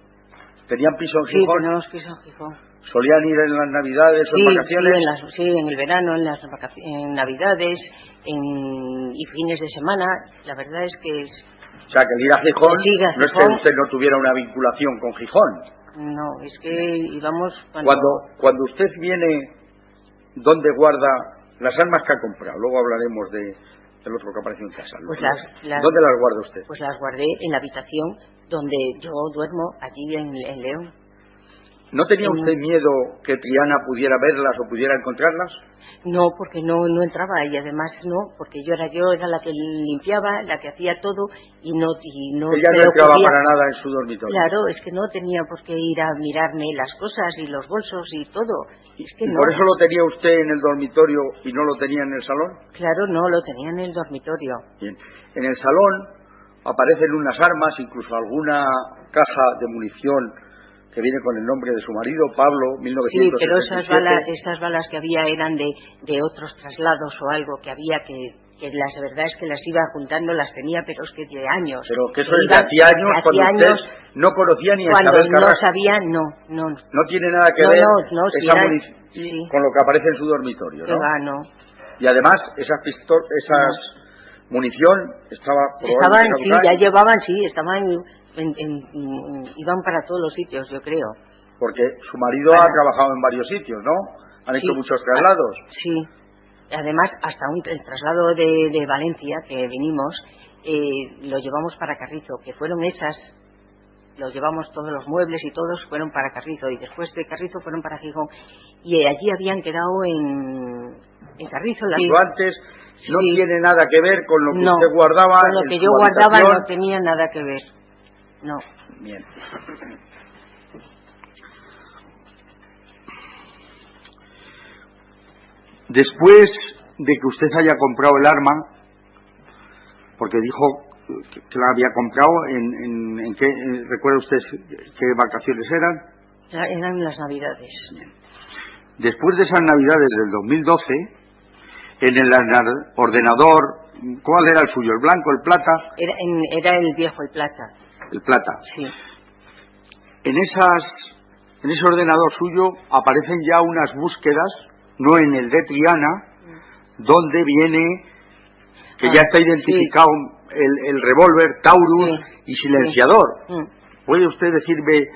¿Tenían piso en Sí, Gijón? tenemos piso en Gijón. ¿Solían ir en las Navidades o en vacaciones? Sí, en el verano, en Navidades y fines de semana. La verdad es que... O sea, que el ir a Gijón, no es que Gijón, usted no tuviera una vinculación con Gijón. No, es que íbamos Cuando usted viene, ¿dónde guarda las armas que ha comprado? Luego hablaremos del otro que apareció en casa. Pues ¿Dónde las guarda usted? Pues las guardé en la habitación donde yo duermo, allí en León. ¿No tenía usted miedo que Triana pudiera verlas o pudiera encontrarlas? No, porque no entraba, y además no, porque yo era la que limpiaba, la que hacía todo, y no ella no entraba para nada en su dormitorio. Claro, es que no tenía por qué ir a mirarme las cosas y los bolsos y todo. Es que ¿Y no. por eso lo tenía usted en el dormitorio y no lo tenía en el salón? Claro, no, lo tenía en el dormitorio. Bien. En el salón aparecen unas armas, incluso alguna caja de munición que viene con el nombre de su marido, Pablo, 1977. Sí, pero esas balas que había eran de otros traslados o algo que había, que la verdad es que las iba juntando, las tenía, pero es que de años. Pero que eso es de hacía años, cuando usted no conocía ni a Isabel Carrasco. Cuando no sabía, no. No tiene nada que ver esa munición con lo que aparece en su dormitorio, ¿no? No. Y además, esas munición estaban, sí, ya llevaban, sí, estaban... iban para todos los sitios, yo creo. Porque su marido ha trabajado en varios sitios, ¿no? Han hecho muchos traslados. Sí. Además, hasta el traslado de Valencia, que vinimos, lo llevamos para Carrizo, que fueron esas, lo llevamos todos los muebles y todos fueron para Carrizo, y después de Carrizo fueron para Gijón. Y allí habían quedado en Carrizo. Pero antes no tiene nada que ver con lo que usted guardaba. Con lo que yo guardaba no tenía nada que ver. No. Bien. Después de que usted haya comprado el arma, porque dijo que la había comprado, ¿en qué? ¿Recuerda usted qué vacaciones eran? Eran las Navidades. Bien. Después de esas Navidades del 2012, en el ordenador, ¿cuál era el suyo? ¿El blanco, el plata? Era el viejo, el plata. El plata. Sí. En ese ordenador suyo aparecen ya unas búsquedas, no en el de Triana, donde viene que ya está identificado el revólver, Taurus y silenciador. ¿Puede usted decirme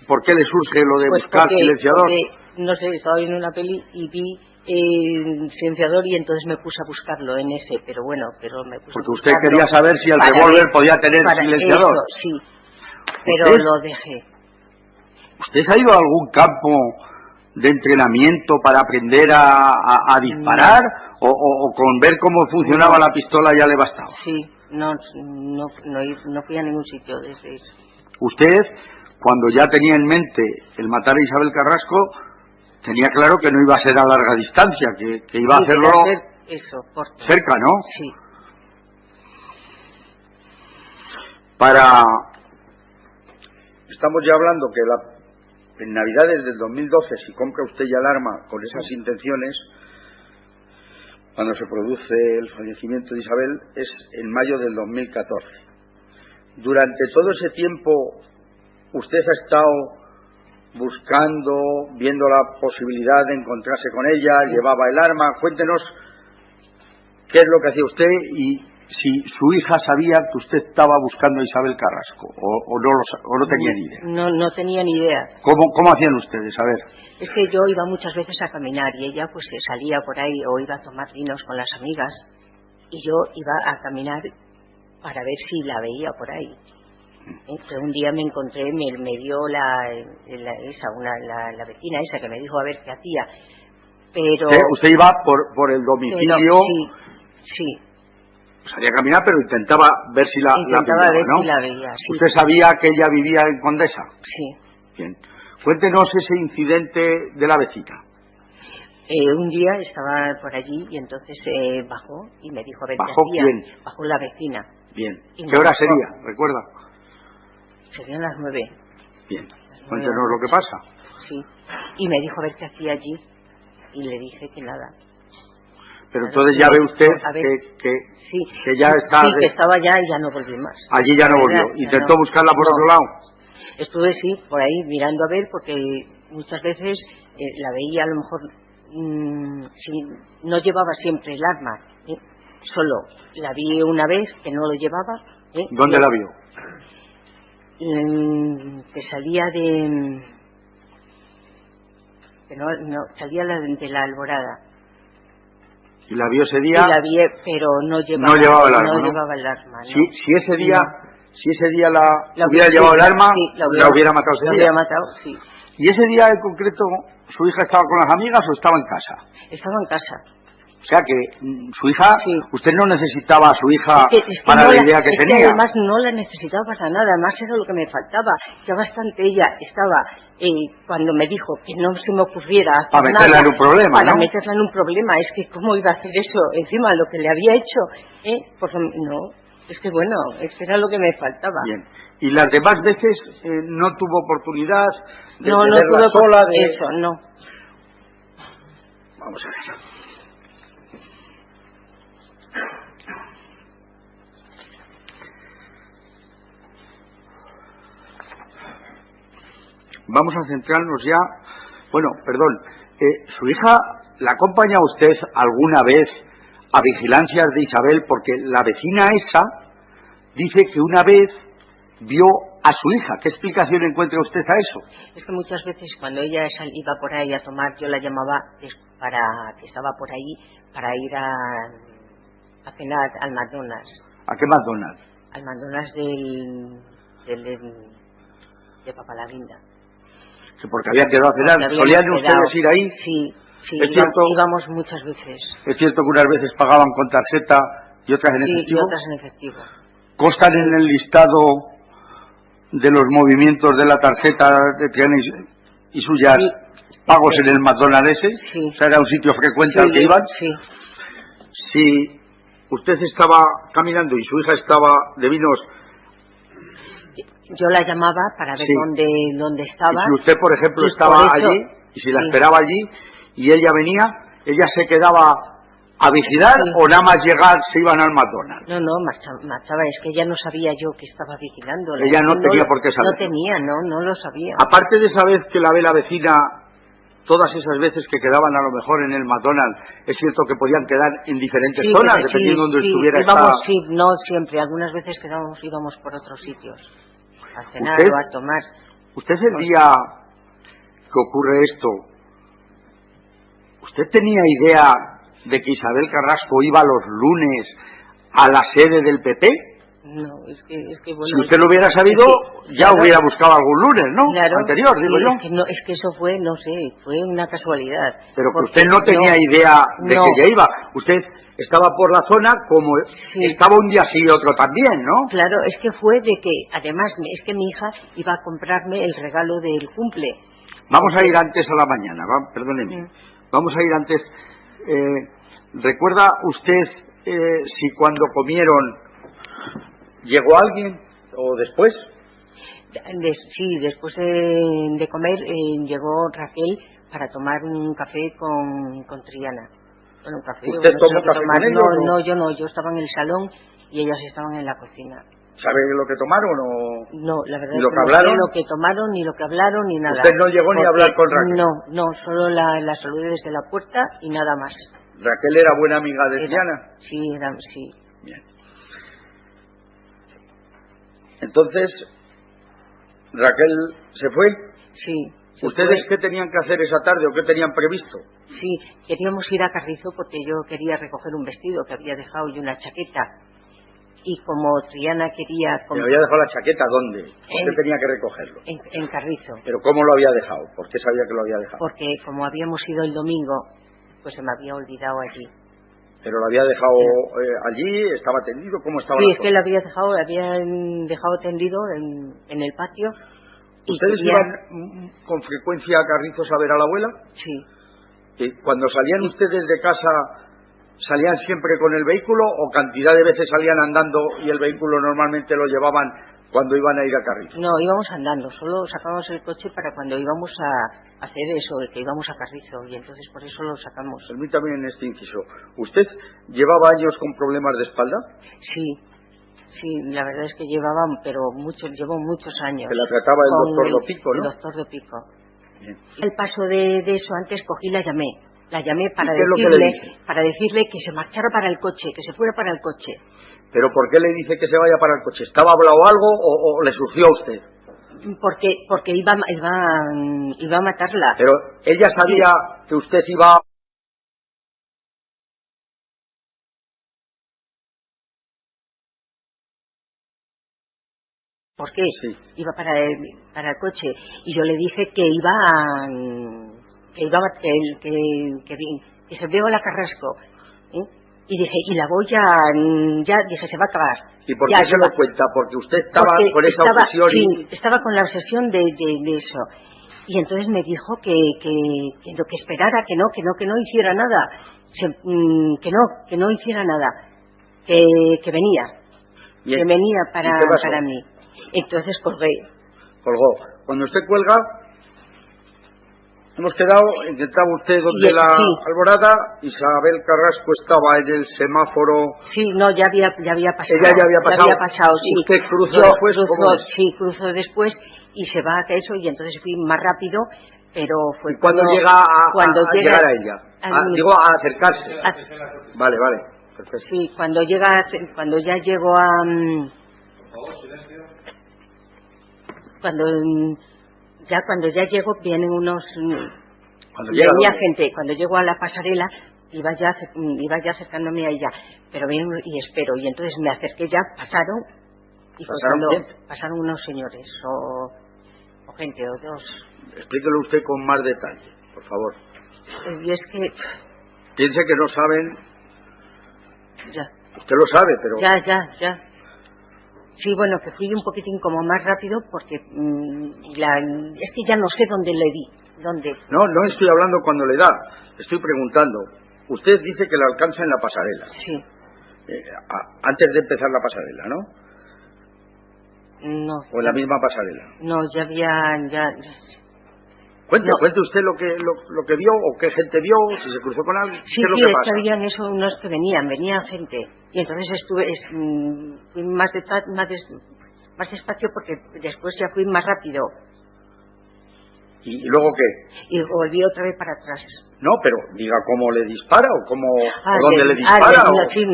por qué le surge lo de buscar silenciador? Porque, no sé, estaba viendo una peli y vi silenciador y entonces me puse a buscarlo en ese, pero bueno, me puse porque usted quería saber si el revólver podía tener silenciador. Eso, sí, pero lo dejé. ¿Usted ha ido a algún campo de entrenamiento para aprender a disparar o con ver cómo funcionaba la pistola ya le bastaba? Sí, no fui a ningún sitio desde eso. Usted, cuando ya tenía en mente el matar a Isabel Carrasco, tenía claro que no iba a ser a larga distancia, que iba a hacerlo cerca, ¿no? Sí. Estamos ya hablando que en Navidades del 2012, si compra usted ya el arma con esas intenciones, cuando se produce el fallecimiento de Isabel, es en mayo del 2014. Durante todo ese tiempo, usted ha estado buscando, viendo la posibilidad de encontrarse con ella, llevaba el arma. Cuéntenos qué es lo que hacía usted y si su hija sabía que usted estaba buscando a Isabel Carrasco o no tenía ni idea. No tenía ni idea. ¿Cómo hacían ustedes? A ver. Es que yo iba muchas veces a caminar y ella pues salía por ahí o iba a tomar vinos con las amigas y yo iba a caminar para ver si la veía por ahí. Pero un día me encontré, me dio la vecina esa que me dijo a ver qué hacía. Pero usted iba por el domicilio. Sí. Salía a caminar, pero intentaba ver si la veía. Sí. ¿Usted sabía que ella vivía en Condesa? Sí. Bien. Cuéntenos ese incidente de la vecina. Un día estaba por allí y entonces bajó y me dijo a ver qué hacía. ¿Bajó quién? Bajó la vecina. Bien. ¿Qué hora sería? ¿Recuerda? Serían las 9. Bien. Las Cuéntenos lo que pasa. Sí. Y me dijo a ver qué hacía allí. Y le dije que nada. Pero entonces ya ve usted sí, que ya está... Sí, que estaba ya y ya no volví más. Allí ya no volvió. ¿Intentó buscarla por otro lado? Estuve, sí, por ahí mirando a ver, porque muchas veces la veía a lo mejor... no llevaba siempre el arma. Solo la vi una vez que no lo llevaba. ¿Dónde la vio? Que salía de... que no salía de la Alborada. ¿Y la vio ese día? Y la vi, pero no llevaba el arma. No llevaba el arma, ¿no? Si ese día la hubiera llevado el arma, sí, la hubiera matado ese día. La hubiera matado, sí. ¿Y ese día en concreto su hija estaba con las amigas o estaba en casa? Estaba en casa. O sea que su hija, sí. Usted no necesitaba a su hija para no la idea que tenía. Que además no la necesitaba para nada, además era lo que me faltaba. Ya bastante ella estaba, cuando me dijo que no se me ocurriera hacer para meterla en un problema, para meterla en un problema, es que cómo iba a hacer eso encima lo que le había hecho, pues no, es que bueno, eso era lo que me faltaba. Bien. Y las demás veces no tuvo oportunidad de no tuvo sola de eso, no. Vamos a ver. Vamos a centrarnos ya. Bueno, perdón. ¿Su hija la acompaña a usted alguna vez a vigilancias de Isabel? Porque la vecina esa dice que una vez vio a su hija. ¿Qué explicación encuentra usted a eso? Es que muchas veces cuando ella iba por ahí a tomar, yo la llamaba para que estaba por ahí para ir a cenar al McDonald's. ¿A qué McDonald's? Al McDonald's de Papalaguinda. Porque había quedado a cenar. ¿Solían ustedes ir ahí? Sí, íbamos muchas veces. ¿Es cierto que unas veces pagaban con tarjeta y otras en efectivo? Y otras en efectivo. ¿Constan en el listado de los movimientos de la tarjeta de Triana y suyas pagos en el McDonald's ese? Sí. O sea, era un sitio frecuente al que iban. Sí. Si usted estaba caminando y su hija estaba de vinos... Yo la llamaba para ver dónde estaba. Y si usted, por ejemplo, estaba allí, y si la esperaba allí, y ella venía, ¿ella se quedaba a vigilar o nada más llegar se iban al McDonald's? No, marchaba, es que ella no sabía yo que estaba vigilando. Ella no tenía por qué saber. No tenía, no lo sabía. Aparte de esa vez que la ve la vecina, todas esas veces que quedaban a lo mejor en el McDonald's, es cierto que podían quedar en diferentes zonas, dependiendo de donde estuviera esta... Sí, no siempre, algunas veces íbamos por otros sitios. A cenar o a tomar. ¿Usted el día que ocurre esto, usted tenía idea de que Isabel Carrasco iba los lunes a la sede del PP? No, es que bueno... Si usted lo hubiera sabido, ya hubiera buscado algún lunes, ¿no? Claro, anterior, digo yo. Es que eso fue, no sé, fue una casualidad. Pero que usted no tenía idea de que ella iba. Usted estaba por la zona como estaba un día sí y otro también, ¿no? Claro, es que fue de que, además, es que mi hija iba a comprarme el regalo del cumple. Vamos a ir antes a la mañana, perdóneme. Vamos a ir antes. ¿Recuerda usted si cuando comieron llegó alguien o después? Sí, después de comer llegó Raquel para tomar un café con Triana. Bueno, un café. ¿Usted tomó café con ellos? No, yo no. Yo estaba en el salón y ellos estaban en la cocina. ¿Sabe lo que tomaron o...? No, la verdad ¿Ni es lo que que hablaron? No sé lo que tomaron, ni lo que hablaron, ni nada. ¿Usted no llegó ni a hablar con Raquel? No, solo la saludé desde la puerta y nada más. ¿Raquel era buena amiga de Triana? Sí. Bien. Entonces, ¿Raquel se fue? Sí. ¿Ustedes qué tenían que hacer esa tarde o qué tenían previsto? Sí, queríamos ir a Carrizo porque yo quería recoger un vestido que había dejado y una chaqueta. Y como Triana quería... ¿Me había dejado la chaqueta dónde? ¿Por qué tenía que recogerlo? En Carrizo. ¿Pero cómo lo había dejado? ¿Por qué sabía que lo había dejado? Porque como habíamos ido el domingo, pues se me había olvidado allí. ¿Pero lo había dejado allí? ¿Estaba tendido? ¿Cómo estaba? Sí, es que lo habían dejado tendido en el patio. ¿Ustedes iban con frecuencia a Carrizos a ver a la abuela? Sí. Cuando salían ustedes de casa, ¿salían siempre con el vehículo o cantidad de veces salían andando y el vehículo normalmente lo llevaban cuando iban a ir a Carrizo. No, íbamos andando, solo sacábamos el coche para cuando íbamos a hacer eso, que íbamos a Carrizo, y entonces por eso lo sacamos. Permítame en este inciso. ¿Usted llevaba años con problemas de espalda? Sí, la verdad es que llevaba, pero llevo muchos años. Que la trataba el doctor Dopico, ¿no? El doctor Dopico. Bien. Al paso de eso, antes cogí la llamé para ¿Qué decirle que se marchara para el coche, que se fuera para el coche. ¿Pero por qué le dice que se vaya para el coche? ¿Estaba hablado algo o le surgió a usted? Porque iba a matarla. Pero ella sabía que usted iba... ¿Por qué? Sí. Iba para el coche y yo le dije que se veo a la Carrasco, ¿eh? Y dije, y la voy ya dije, se va a acabar. ¿Y por qué se lo cuenta? Porque usted estaba con esa obsesión. Sí, estaba con la obsesión de eso. Y entonces me dijo que esperara, que no hiciera nada, que no hiciera nada, que venía. Bien. Que venía para mí. Entonces colgué. Colgó. Cuando usted cuelga, hemos intentaba usted donde la Alborada, Isabel Carrasco estaba en el semáforo. Sí, no, ya había pasado. Ella ya había pasado. Ya había pasado, sí. ¿Usted cruzó después? Cruzó después y se va a eso, y entonces fui más rápido, pero fue cuando llega a llegar a ella. Digo, a acercarse. Vale. Perfecto. Sí, cuando ya llego a... Cuando ya llego vienen unos... Cuando llego a la pasarela iba ya acercándome a ella, pero bien, y espero, y entonces me acerqué ya, pasaron, y fue cuando pasaron unos señores o gente o dos. Explíquelo usted con más detalle, por favor. Y es que... Piense que no saben... Ya. Usted lo sabe, pero... Ya. Sí, bueno, que fui un poquitín como más rápido porque es que ya no sé dónde le di. ¿Dónde? No estoy hablando cuando le da, estoy preguntando. Usted dice que la alcanza en la pasarela. Sí. Antes de empezar la pasarela, ¿no? No. ¿O en la misma pasarela? No, ya había... Cuente usted lo que vio, o qué gente vio, si se cruzó con alguien. Sí, ¿qué es lo que pasa? habían eso, unos que venían gente, y entonces fui más despacio porque después ya fui más rápido. ¿Y luego qué? Y volví otra vez para atrás. No, pero diga cómo le dispara o dónde le dispara. Sí,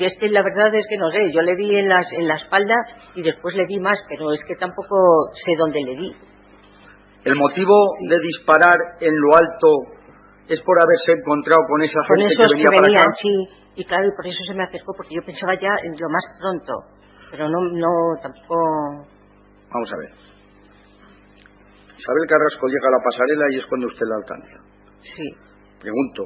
es que la verdad es que no sé, yo le di en la espalda y después le di más, pero es que tampoco sé dónde le di. ¿El motivo de disparar en lo alto es por haberse encontrado con esa gente que venía para acá? Sí, y claro, y por eso se me acercó, porque yo pensaba ya en lo más pronto, pero no tampoco... Vamos a ver. Isabel Carrasco llega a la pasarela y es cuando usted la alcanza. Sí. Pregunto,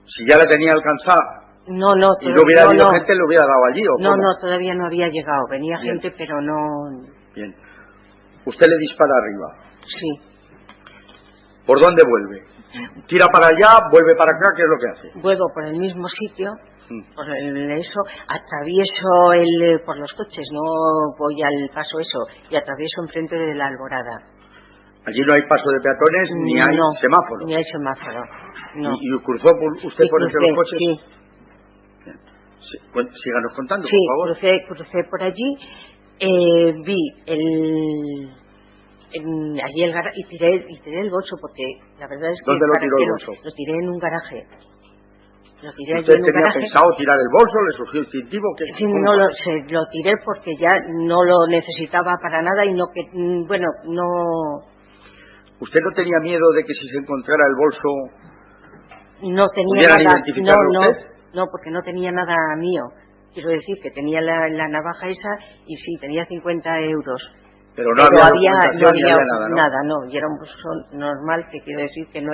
si ya la tenía alcanzada... No. ¿Y no hubiera habido gente, le hubiera dado allí o cómo? No, todavía no había llegado, venía Bien. gente, pero no... Bien. Usted le dispara arriba. Sí. ¿Por dónde vuelve? ¿Tira para allá, vuelve para acá? ¿Qué es lo que hace? Vuelvo por el mismo sitio, por eso, atravieso por los coches, no voy al paso eso, y atravieso enfrente de la Alborada. Allí no hay paso de peatones, ni hay semáforo. Ni hay semáforo, no. ¿Y cruzó usted por entre los coches? Sí. Síganos contando, sí, por favor. Crucé por allí, vi allí el garaje y tiré el bolso, porque la verdad es que... ¿Dónde lo tiró el bolso? Lo tiré en un garaje. ¿Usted tenía pensado tirar el bolso? ¿Le surgió instintivo? Sí, lo tiré porque ya no lo necesitaba para nada y no... ¿Usted no tenía miedo de que si se encontrara el bolso... No tenía nada... ¿Usted? No, porque no tenía nada mío. Quiero decir que tenía la navaja esa y sí, tenía 50 euros. Pero no había nada, ¿no? Y era un bolso normal, que quiero decir que no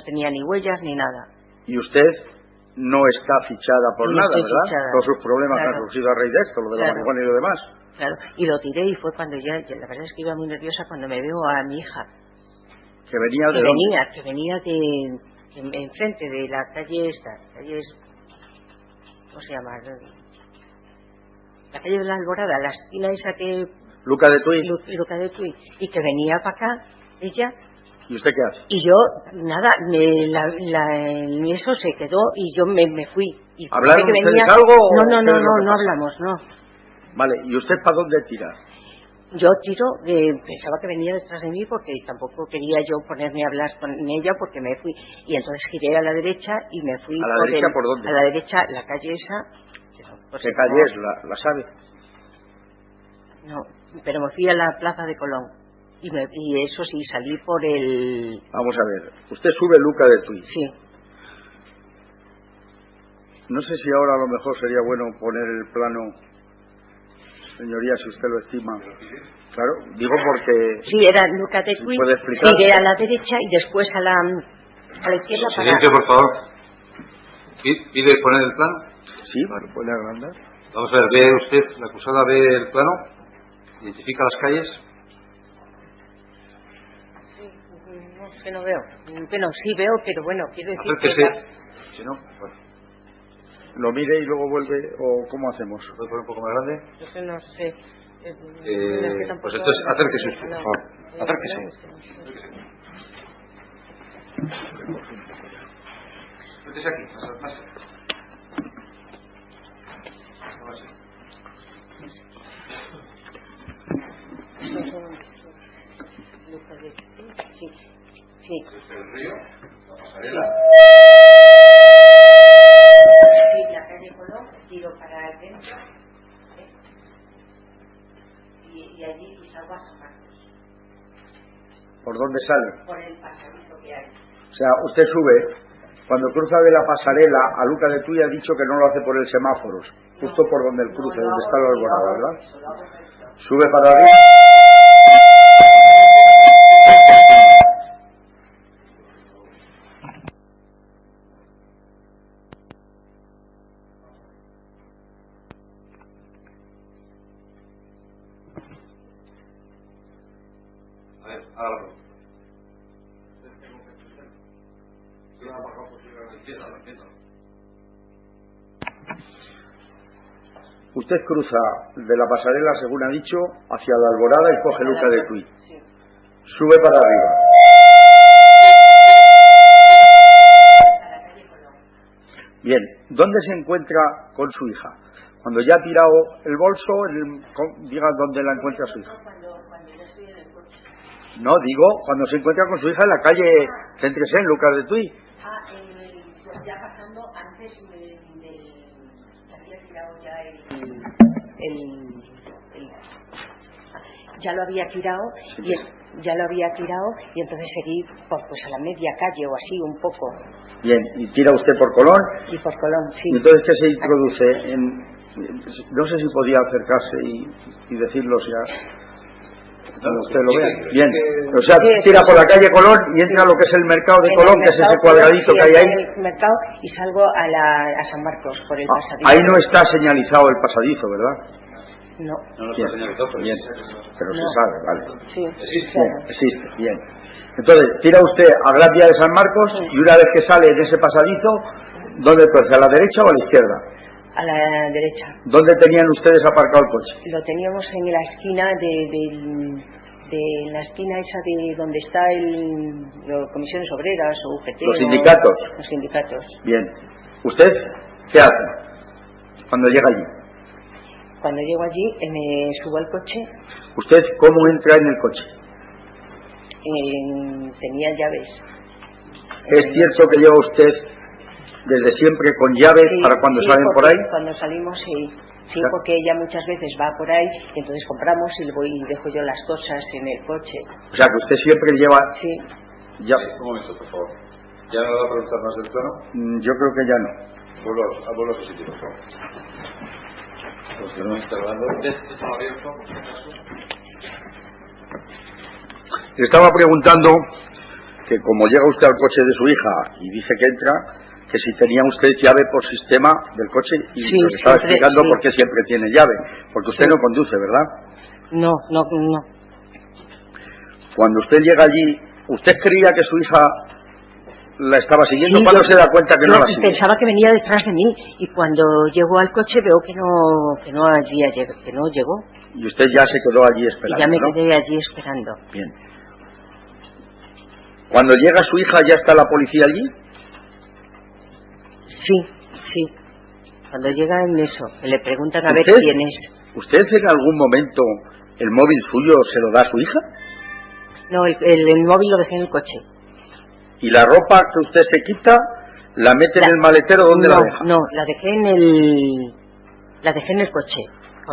tenía ni huellas ni nada. Y usted no está fichada por nada, ¿verdad? Fichada. Todos sus problemas han surgido a raíz de esto, lo de la marihuana y lo demás. Claro, y lo tiré y fue cuando ya la verdad es que iba muy nerviosa cuando me veo a mi hija. ¿Que venía de dónde? Que venía de enfrente de la calle esta, ¿cómo se llama? la calle de la Alborada, la esquina esa que... Luca de Tui. Luca de Tui, y que venía para acá, ella... ¿Y usted qué hace? Y yo, nada, eso se quedó y yo me fui. Y ¿Hablaron que venía... ustedes algo? No hablamos, no. Vale, ¿y usted para dónde tira? Yo tiro, pensaba que venía detrás de mí porque tampoco quería yo ponerme a hablar con ella porque me fui. Y entonces giré a la derecha y me fui. ¿A la derecha por dónde? A la derecha, la calle esa. ¿Qué calle es? ¿La sabe? No, pero me fui a la Plaza de Colón. Y eso sí, salí por el... Vamos a ver, usted sube Luca de Tui. Sí. No sé si ahora a lo mejor sería bueno poner el plano, señoría, si usted lo estima. Claro, digo porque... Sí, era Luca de Tui. ¿Puede explicar? Giré a la derecha y después a la izquierda para... Silencio, por favor. ¿Pide poner el plano? Sí, bueno, puede agrandar. Vamos a ver, ¿ve usted, la acusada ve el plano? ¿Identifica las calles? No, es que no veo. Bueno, sí veo, pero bueno, quiero decir Acérquese. Si no, bueno. ¿Lo mire y luego vuelve o cómo hacemos? ¿Puede poner un poco más grande? Yo que no sé. Pues entonces acérquese usted, por favor. Acérquese. Acérquese aquí, más. Sí, sí. El río, la pasarela. Sí, la calle Colón, tiro para adentro. Y allí salgo a San Marcos. ¿Por dónde sale? Por el pasadizo que hay. O sea, usted sube, cuando cruza de la pasarela a Luca de Tui ha dicho que no lo hace por el semáforos, justo por donde el cruce, donde está la Alborada, ¿verdad? Sube para arriba. A ver, hágalo. Usted cruza de la pasarela, según ha dicho, hacia la Alborada y coge Luca de Tui. Sí. Sube para arriba. Bien, ¿dónde se encuentra con su hija? Cuando ya ha tirado el bolso, diga dónde la encuentra su hija. Cuando yo estoy en el coche. No, digo, cuando se encuentra con su hija en la calle, céntrese en Lucas de Tui. Pues ya pasando antes había tirado ya ya lo había tirado y ya lo había tirado y entonces seguí pues a la media calle o así un poco. Bien, y tira usted por Colón. Y por Colón, sí. Y entonces, ¿qué se introduce? No sé si podía acercarse y decirlo ya. Cuando usted lo vea. Bien, o sea, tira por la calle Colón y entra a lo que es el mercado de Colón, que es ese cuadradito que hay ahí. El mercado y salgo a San Marcos por el pasadizo. Ahí no está señalizado el pasadizo, ¿verdad? No. No está señalizado, pero bien, pero no. se sabe, vale. Sí, existe. Bien, existe, bien. Entonces, tira usted a Gracia de San Marcos y una vez que sale en ese pasadizo, ¿dónde tuerce? ¿A la derecha o a la izquierda? A la derecha. ¿Dónde tenían ustedes aparcado el coche? Lo teníamos en la esquina de la esquina esa de donde está las comisiones obreras o UGT. Los sindicatos. Los sindicatos. Bien. ¿Usted qué hace cuando llega allí? Cuando llego allí me subo al coche. ¿Usted cómo entra en el coche? Tenía llaves. ¿Es cierto que lleva usted desde siempre con llaves para cuando salen por ahí? Cuando salimos, sí. Sí, porque ella muchas veces va por ahí y entonces compramos y dejo yo las cosas en el coche. O sea, que usted siempre lleva... Sí. Llaves. Un momento, por favor. ¿Ya no le va a preguntar más del plano? Yo creo que ya no. Vuelvo a su sitio, por favor. Pues que no está hablando. ¿Está abierto? Le estaba preguntando que como llega usted al coche de su hija y dice que entra, que si tenía usted llave por sistema del coche y sí, nos estaba siempre, explicando sí. por qué siempre tiene llave, porque usted no conduce, ¿verdad? No. Cuando usted llega allí, ¿usted creía que su hija la estaba siguiendo? Sí, ¿Cuándo se da cuenta que no la sigue? Pensaba que venía detrás de mí y cuando llego al coche veo que no llegó. Y usted ya se quedó allí esperando, Y ya me ¿no? quedé allí esperando. Bien. Cuando llega su hija, ¿ya está la policía allí? Sí. Cuando llega en eso, que le preguntan a ver ¿Usted? quién es. ¿Usted en algún momento el móvil suyo se lo da a su hija? No, el móvil lo dejé en el coche. ¿Y la ropa que usted se quita la mete en el maletero? ¿Dónde la deja? No, la dejé en el coche.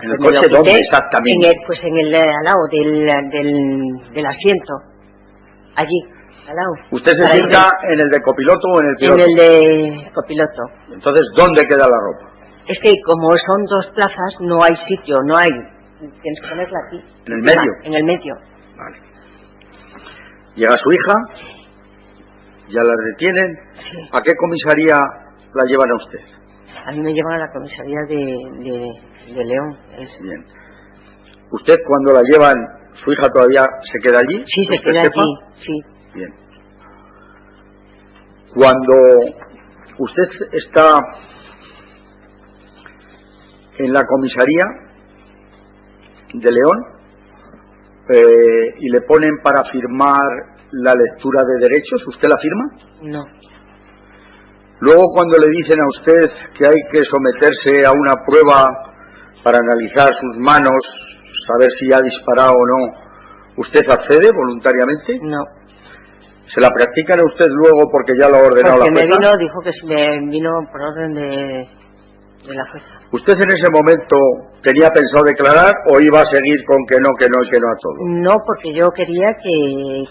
¿En el coche dónde exactamente? Pues en el al lado del asiento. Allí, al lado. ¿Usted se sienta en el de copiloto o en el piloto? En el de copiloto. Entonces, ¿dónde queda la ropa? Es que como son dos plazas, no hay sitio, no hay. Tienes que ponerla aquí. ¿En el medio? En el medio. Vale. Llega su hija, ya la detienen. Sí. ¿A qué comisaría la llevan a usted? A mí me llevan a la comisaría de León. Bien. ¿Usted cuando la llevan, su hija todavía se queda allí? Sí, se queda allí, sí. Bien. Cuando usted está en la comisaría de León y le ponen para firmar la lectura de derechos, ¿usted la firma? No. Luego cuando le dicen a usted que hay que someterse a una prueba para analizar sus manos, saber si ha disparado o no, ¿usted accede voluntariamente? No. ¿Se la practican a usted luego porque ya lo ha ordenado la jueza? Porque dijo que me vino por orden de la jueza. ¿Usted en ese momento tenía pensado declarar o iba a seguir con que no a todo? No, porque yo quería que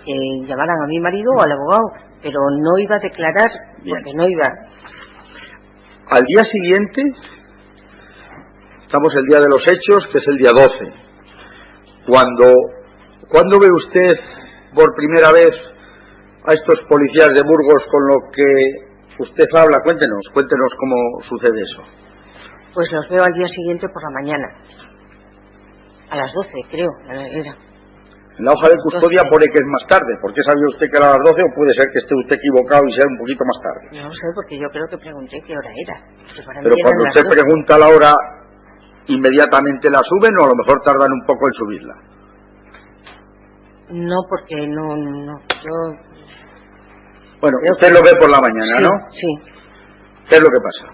llamaran a mi marido o al abogado, pero no iba a declarar. Bien. Porque no iba. Al día siguiente, estamos el día de los hechos, que es el día 12. ¿Cuándo ve usted por primera vez a estos policías de Burgos con lo que usted habla? Cuéntenos cómo sucede eso. Pues los veo al día siguiente por la mañana. A las 12, creo, era. En la hoja de custodia pone que es más tarde. ¿Por qué sabía usted que era a las 12 o puede ser que esté usted equivocado y sea un poquito más tarde? No sé, porque yo creo que pregunté qué hora era. Pero cuando usted pregunta la hora, ¿inmediatamente la suben o a lo mejor tardan un poco en subirla? No, porque no. Yo... Bueno, usted lo ve por la mañana, sí, ¿no? Sí. ¿Qué es lo que pasa?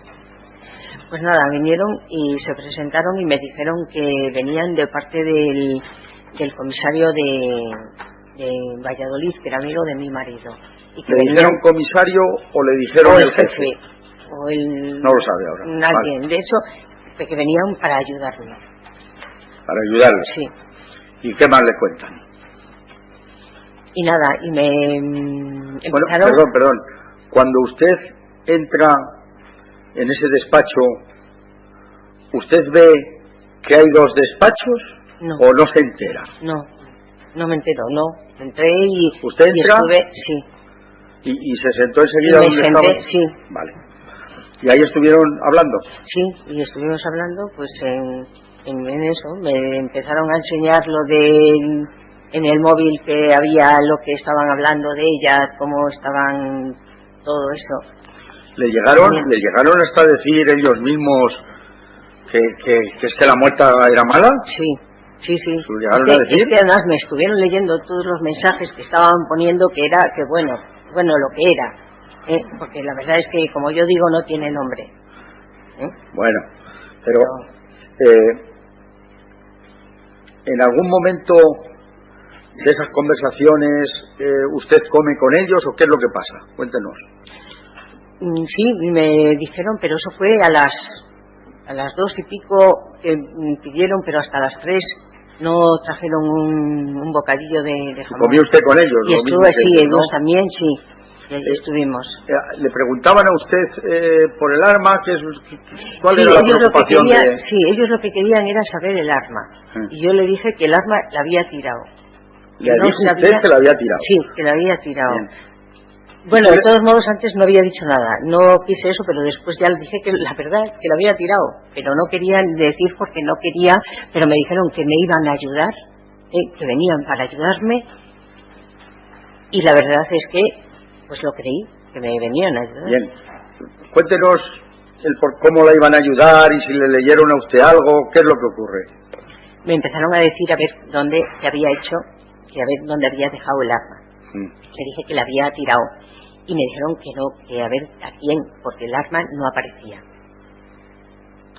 Pues nada, vinieron y se presentaron y me dijeron que venían de parte del comisario de Valladolid, que era amigo de mi marido. Y que ¿Le dijeron comisario o le dijeron o el jefe? O el... No lo sabe ahora. Alguien. Vale. De hecho, que venían para ayudarme. Para ayudarle. Sí. ¿Y qué más le cuentan? Y nada, y me empezaron... Bueno, perdón. Cuando usted entra en ese despacho, ¿usted ve que hay dos despachos? No. ¿O no se entera? No me entero, no. Entré y... ¿Usted entra? Y estuve, sí. ¿Y se sentó enseguida Y donde senté, estaba? sí. Vale. ¿Y ahí estuvieron hablando? Sí, y estuvimos hablando, pues en eso. Me empezaron a enseñar lo de... En el móvil que había lo que estaban hablando de ella, cómo estaban... Todo eso. ¿Le llegaron hasta decir ellos mismos que es que la muerta era mala? Sí. ¿Lo llegaron a decir? Es que además me estuvieron leyendo todos los mensajes que estaban poniendo que era, que bueno, lo que era. Porque la verdad es que, como yo digo, no tiene nombre. Bueno, pero en algún momento de esas conversaciones usted come con ellos o qué es lo que pasa? Cuéntenos. Sí, me dijeron, pero eso fue a las 2 y pico que pidieron, pero hasta las 3 no trajeron un bocadillo de jamón. ¿Comió usted con ellos? Y estuve, sí, ellos también, sí. Y allí estuvimos. ¿Le preguntaban a usted por el arma? ¿Cuál era la preocupación Sí, ellos lo que querían era saber el arma. Y yo le dije que el arma la había tirado. ¿Le dijo usted que la había tirado? Sí, que la había tirado. Bien. Bueno, de todos modos antes no había dicho nada, no quise eso, pero después ya les dije que la verdad es que la había tirado, pero no querían decir porque no quería, pero me dijeron que me iban a ayudar, que venían para ayudarme, y la verdad es que pues lo creí. que me venían a ayudar. Bien. Cuéntenos cómo la iban a ayudar y si le leyeron a usted algo, ¿qué es lo que ocurre? Me empezaron a decir a ver dónde se había hecho, que a ver dónde había dejado el arma. Le dije que la había tirado y me dijeron que no, que a ver a quién, porque el arma no aparecía.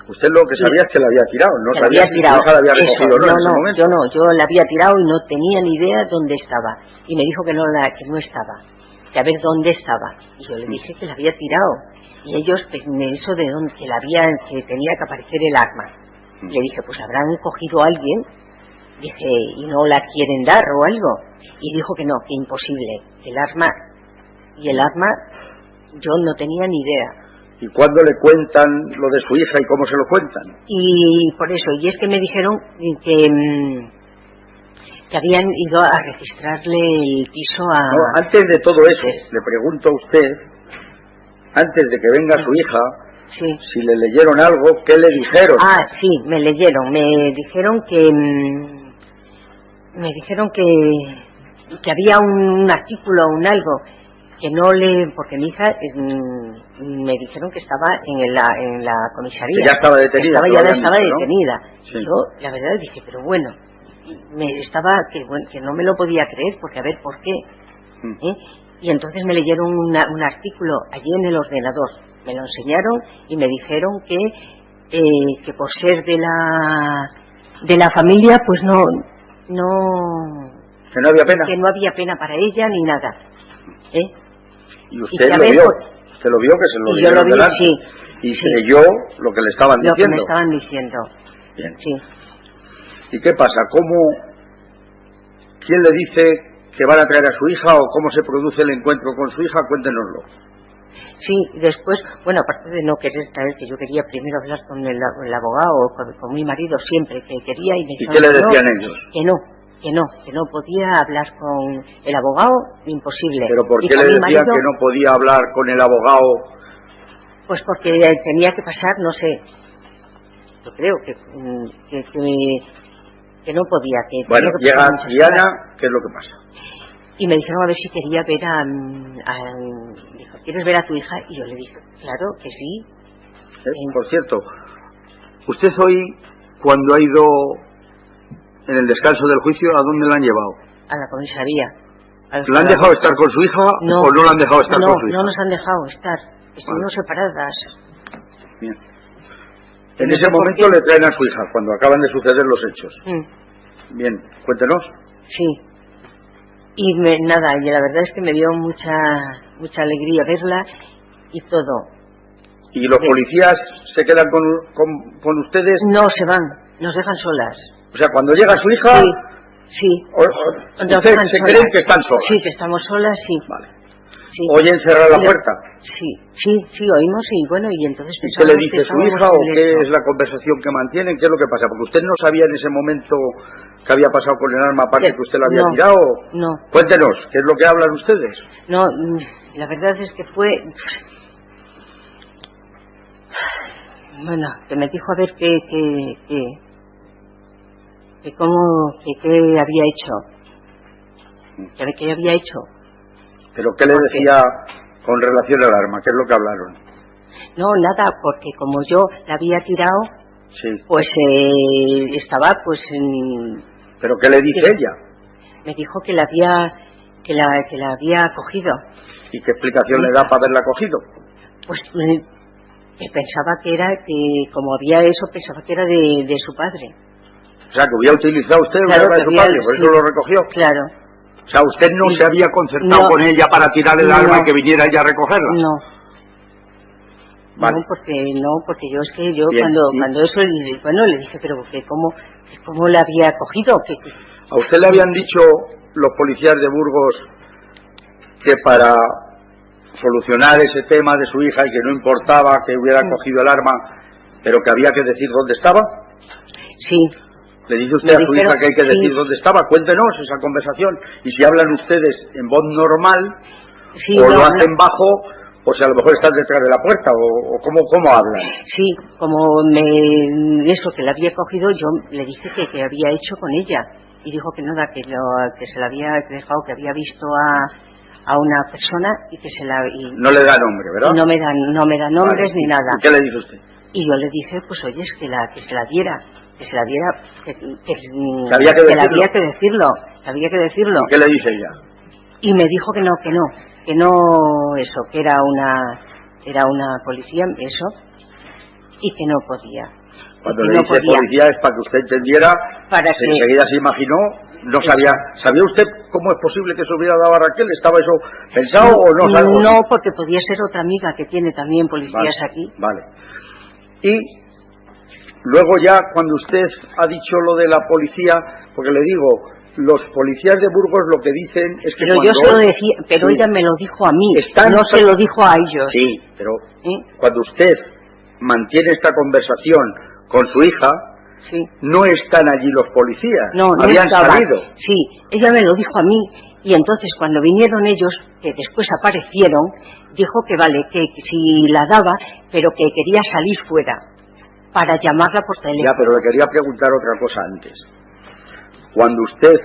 Usted lo que sabía es que la había tirado, no sabía si su hija la había recogido o no en ese momento. Yo la había tirado y no tenía ni idea dónde estaba. Y me dijo que no estaba, que a ver dónde estaba. Y yo le dije que la había tirado. Y ellos, eso de dónde, que tenía que aparecer el arma. Le dije, pues habrán cogido a alguien, dije, y no la quieren dar o algo. Y dijo que no, que imposible. El arma, yo no tenía ni idea. ¿Y cuándo le cuentan lo de su hija y cómo se lo cuentan? Y por eso, y es que me dijeron que habían ido a registrarle el piso a... No, antes de todo eso, le pregunto a usted, antes de que venga su hija, sí, si le leyeron algo, ¿qué le dijeron? Ah, sí, me leyeron, me dijeron que había un artículo, un algo, que no porque mi hija me dijeron que estaba en la comisaría. Que ya estaba detenida. Ya estaba detenida. Sí. Yo, la verdad, dije, pero bueno, que no me lo podía creer, porque a ver, ¿por qué? Y entonces me leyeron un artículo allí en el ordenador, me lo enseñaron y me dijeron que por ser de la familia, pues que no había pena. Que no había pena para ella ni nada. Y usted lo vio, usted lo vio, que se lo leyeron delante. Sí, y creyó lo que le estaban diciendo. Lo que me estaban diciendo. Bien. Sí. ¿Y qué pasa? ¿Quién le dice que van a traer a su hija o cómo se produce el encuentro con su hija? Cuéntenoslo. Sí, después, bueno, aparte de no querer traer, que yo quería primero hablar con el abogado o con mi marido siempre, que quería... ¿Y qué le decían ellos? Que no podía hablar con el abogado, imposible. ¿Pero por qué le decían que no podía hablar con el abogado? Pues porque tenía que pasar, no sé, yo creo que no podía. Bueno, llega Diana, ¿qué es lo que pasa? Y me dijeron a ver si quería ver dijo, ¿quieres ver a tu hija? Y yo le dije, claro que sí. Por cierto, usted hoy, cuando ha ido en el descanso del juicio, ¿a dónde la han llevado? A la comisaría. ¿La han dejado estar con su hija o no la han dejado estar con su hija? No nos han dejado estar. Estuvimos separadas. Bien. En ese momento le traen a su hija, cuando acaban de suceder los hechos. Bien, cuéntenos. Sí. Y nada, y la verdad es que me dio mucha alegría verla y todo. ¿Y los policías se quedan con ustedes? No, se van, nos dejan solas. O sea, cuando llega su hija... Sí. ¿Ustedes se creen que están solas? Sí, que estamos solas, sí. Vale. Sí. ¿Oyen cerrar la puerta? Sí, oímos y bueno, y entonces... ¿Y qué le dice su hija o qué es la conversación que mantienen? ¿Qué es lo que pasa? Porque usted no sabía en ese momento qué había pasado con el arma, aparte que usted la había tirado. No. Cuéntenos, ¿qué es lo que hablan ustedes? No, la verdad es que fue... Bueno, que me dijo a ver qué había hecho. Que a ver qué había hecho. ¿Pero qué le decía con relación al arma? ¿Qué es lo que hablaron? No, nada, porque como yo la había tirado, pues estaba pues en... ¿Pero qué le dice ella? Me dijo que la había cogido. ¿Y qué explicación le da para haberla cogido? Pues que pensaba que como había eso, pensaba que era de su padre. O sea, que hubiera utilizado usted el arma de su padre, por eso lo recogió. Claro. O sea, usted no se había concertado con ella para tirar el arma y que viniera ella a recogerla. No. Vale. No, porque yo es que cuando eso, bueno, le dije, pero que cómo la había cogido. ¿A usted le habían dicho los policías de Burgos que para solucionar ese tema de su hija y que no importaba que hubiera cogido el arma, pero que había que decir dónde estaba? Sí. ¿Le dice usted a su hija que hay que decir dónde estaba? Cuéntenos esa conversación. Y si hablan ustedes en voz normal, o lo hacen bajo, o si a lo mejor están detrás de la puerta, o cómo hablan. Sí, como eso que la había cogido, yo le dije que había hecho con ella. Y dijo que nada, que se la había dejado, que había visto a una persona y que se la... Y, no le da nombre, ¿verdad? Y no me da nombres, vale, ni nada. ¿Y qué le dice usted? Y yo le dije, pues oye, es que se la diera, que había que decirlo. ¿Y qué le dice ella? Y me dijo que no, eso, que era una policía, eso, y que no podía. Cuando le dice policía es para que usted entendiera, enseguida se imaginó, no sabía. ¿Sabía usted cómo es posible que se hubiera dado a Raquel? ¿Estaba eso pensado o no? No, porque podía ser otra amiga que tiene también policías aquí. Vale. Y luego ya cuando usted ha dicho lo de la policía, porque le digo, los policías de Burgos lo que dicen es que pero cuando... yo se lo decía, pero ella me lo dijo a mí, no se lo dijo a ellos. Sí, pero cuando usted mantiene esta conversación con su hija, no están allí los policías, no habían estaban. salido. Sí, ella me lo dijo a mí, y entonces cuando vinieron ellos, que después aparecieron, dijo que vale, que si la daba, pero que quería salir fuera, para llamarla por teléfono. Ya, pero le quería preguntar otra cosa antes. Cuando usted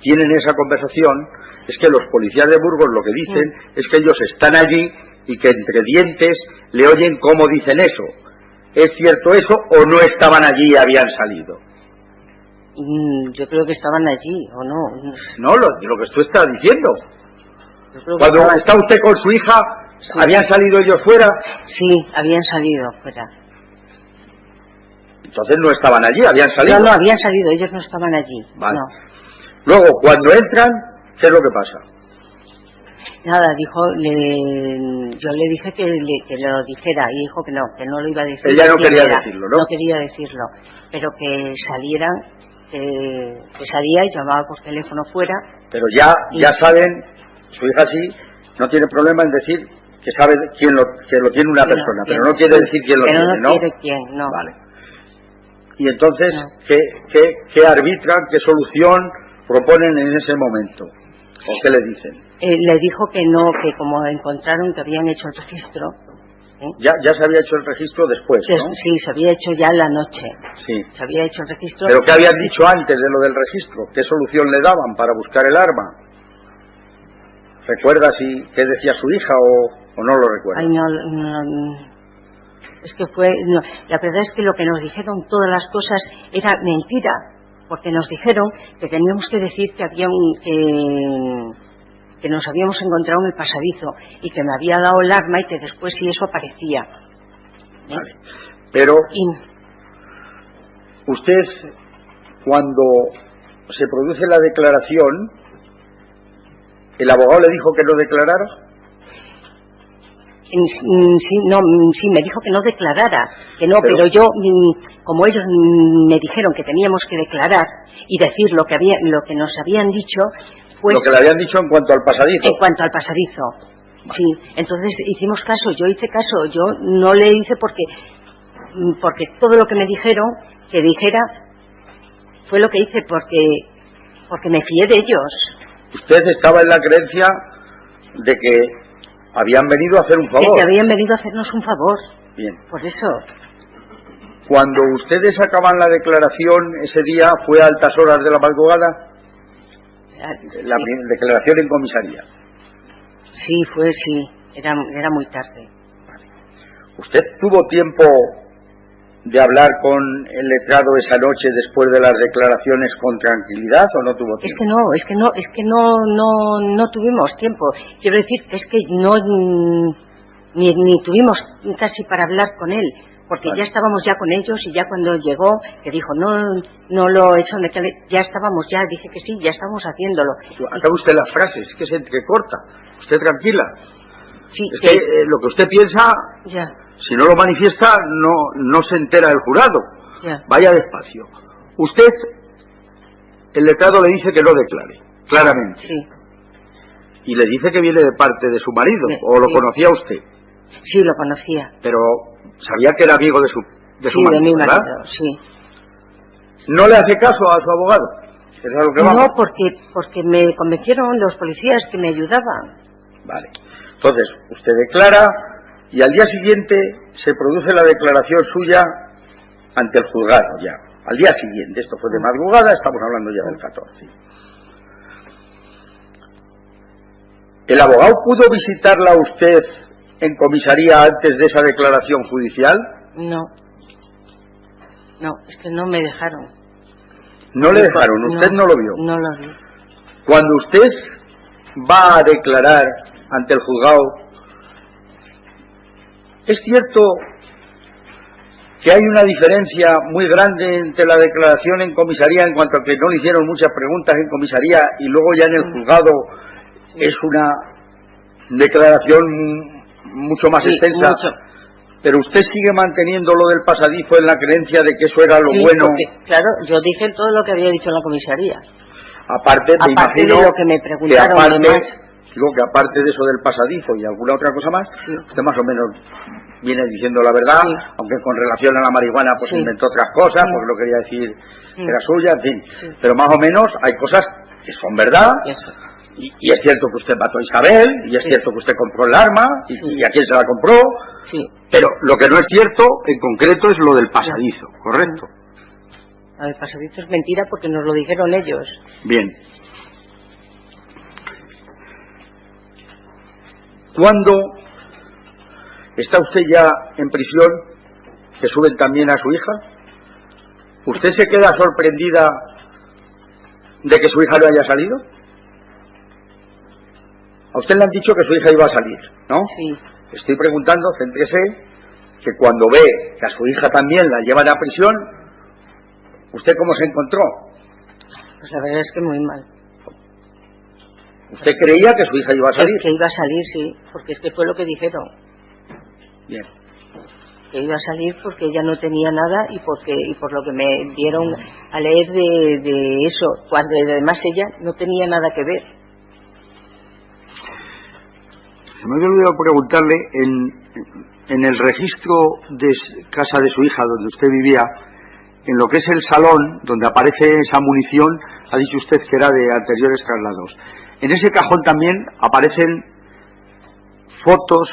tienen esa conversación, es que los policías de Burgos lo que dicen es que ellos están allí y que entre dientes le oyen cómo dicen eso. ¿Es cierto eso o no estaban allí y habían salido? Yo creo que estaban allí, ¿o no? No, lo que usted está diciendo. Cuando está usted con su hija, ¿habían salido ellos fuera? Sí, habían salido fuera. Entonces no estaban allí, habían salido. No, habían salido, ellos no estaban allí. Vale. No. Luego, cuando entran, ¿qué es lo que pasa? Nada, yo le dije que lo dijera y dijo que no lo iba a decir. Ella no quería decirlo, ¿no? No quería decirlo, pero que salieran, que salía y llamaba por teléfono fuera. Pero ya saben, su hija sí, no tiene problema en decir que sabe que lo tiene una persona, pero no quiere decir quién lo tiene, ¿no? No quiere quién, no. Vale. Y entonces, ¿qué arbitran, qué solución proponen en ese momento? ¿O qué le dicen? Le dijo que no, que como encontraron que habían hecho el registro. Ya se había hecho el registro después, ¿no? Sí, se había hecho ya en la noche. Sí. Se había hecho el registro. ¿Pero qué habían dicho antes de lo del registro? ¿Qué solución le daban para buscar el arma? ¿Recuerda qué decía su hija o no lo recuerda? Ay, no. Es que la verdad es que lo que nos dijeron todas las cosas era mentira, porque nos dijeron que teníamos que decir que nos habíamos encontrado en el pasadizo y que me había dado el arma y que después si eso aparecía. Vale. Pero usted, cuando se produce la declaración, ¿el abogado le dijo que no declarara? Sí, me dijo que no declarara, pero yo, como ellos me dijeron que teníamos que declarar y decir lo que nos habían dicho, pues... Lo que le habían dicho en cuanto al pasadizo. En cuanto al pasadizo, vale. Sí, entonces hicimos caso, yo hice caso, yo no le hice porque todo lo que me dijeron que dijera fue lo que hice porque me fié de ellos. Usted estaba en la creencia de que habían venido a hacer un favor. Que habían venido a hacernos un favor. Bien. Por eso. Cuando ustedes acaban la declaración, ese día fue a altas horas de la madrugada. La declaración en comisaría. Sí, era muy tarde. Vale. ¿Usted tuvo tiempo de hablar con el letrado esa noche después de las declaraciones con tranquilidad o no tuvo tiempo? Es que no tuvimos tiempo. Quiero decir que es que ni tuvimos casi para hablar con él, porque ya estábamos ya con ellos y ya cuando llegó, que dijo no lo he hecho, ya estábamos, ya dije que sí, ya estamos haciéndolo. Acaba usted las frases, es que se entrecorta. Usted tranquila. Sí, es que lo que usted piensa, ya. Si no lo manifiesta, no se entera el jurado. Ya. Vaya despacio. Usted, el letrado le dice que no declare, claramente. Sí. Y le dice que viene de parte de su marido, ¿o lo conocía usted? Sí, lo conocía. Pero sabía que era amigo de su marido, de mi marido, ¿verdad? sí. ¿No le hace caso a su abogado? ¿Es a lo que vamos? No, porque me convencieron los policías que me ayudaban. Vale. Entonces, usted declara y al día siguiente se produce la declaración suya ante el juzgado ya. Al día siguiente, esto fue de madrugada, estamos hablando ya del 14. ¿El abogado pudo visitarla a usted en comisaría antes de esa declaración judicial? No, es que no me dejaron. ¿No le dejaron? ¿Usted no lo vio? No lo vi. Cuando usted va a declarar ante el juzgado, ¿es cierto que hay una diferencia muy grande entre la declaración en comisaría en cuanto a que no le hicieron muchas preguntas en comisaría y luego ya en el juzgado es una declaración mucho más extensa? Mucho. Pero usted sigue manteniendo lo del pasadizo en la creencia de que eso era lo bueno. Porque, claro, yo dije todo lo que había dicho en la comisaría. Aparte de lo que me preguntaron, digo que aparte de eso del pasadizo y alguna otra cosa más, usted más o menos viene diciendo la verdad, aunque con relación a la marihuana pues inventó otras cosas, porque no quería decir que era suya, en fin. Pero más o menos hay cosas que son verdad. Y es cierto que usted mató a Isabel, y es cierto que usted compró el arma, y a quién se la compró, pero lo que no es cierto, en concreto, es lo del pasadizo, ¿correcto? Lo del pasadizo es mentira porque nos lo dijeron ellos. Bien. ¿Cuándo está usted ya en prisión, que suben también a su hija? ¿Usted se queda sorprendida de que su hija no haya salido? A usted le han dicho que su hija iba a salir, ¿no? Sí. Estoy preguntando, céntrese, que cuando ve que a su hija también la llevan a prisión, ¿usted cómo se encontró? Pues la verdad es que muy mal. ¿Usted creía que su hija iba a salir? Que iba a salir, sí, porque es que fue lo que dijeron. Bien. Que iba a salir porque ella no tenía nada y por lo que me dieron a leer de eso, cuando además ella no tenía nada que ver. Se me había olvidado preguntarle, en el registro de casa de su hija, donde usted vivía, en lo que es el salón, donde aparece esa munición, ha dicho usted que era de anteriores traslados. En ese cajón también aparecen fotos,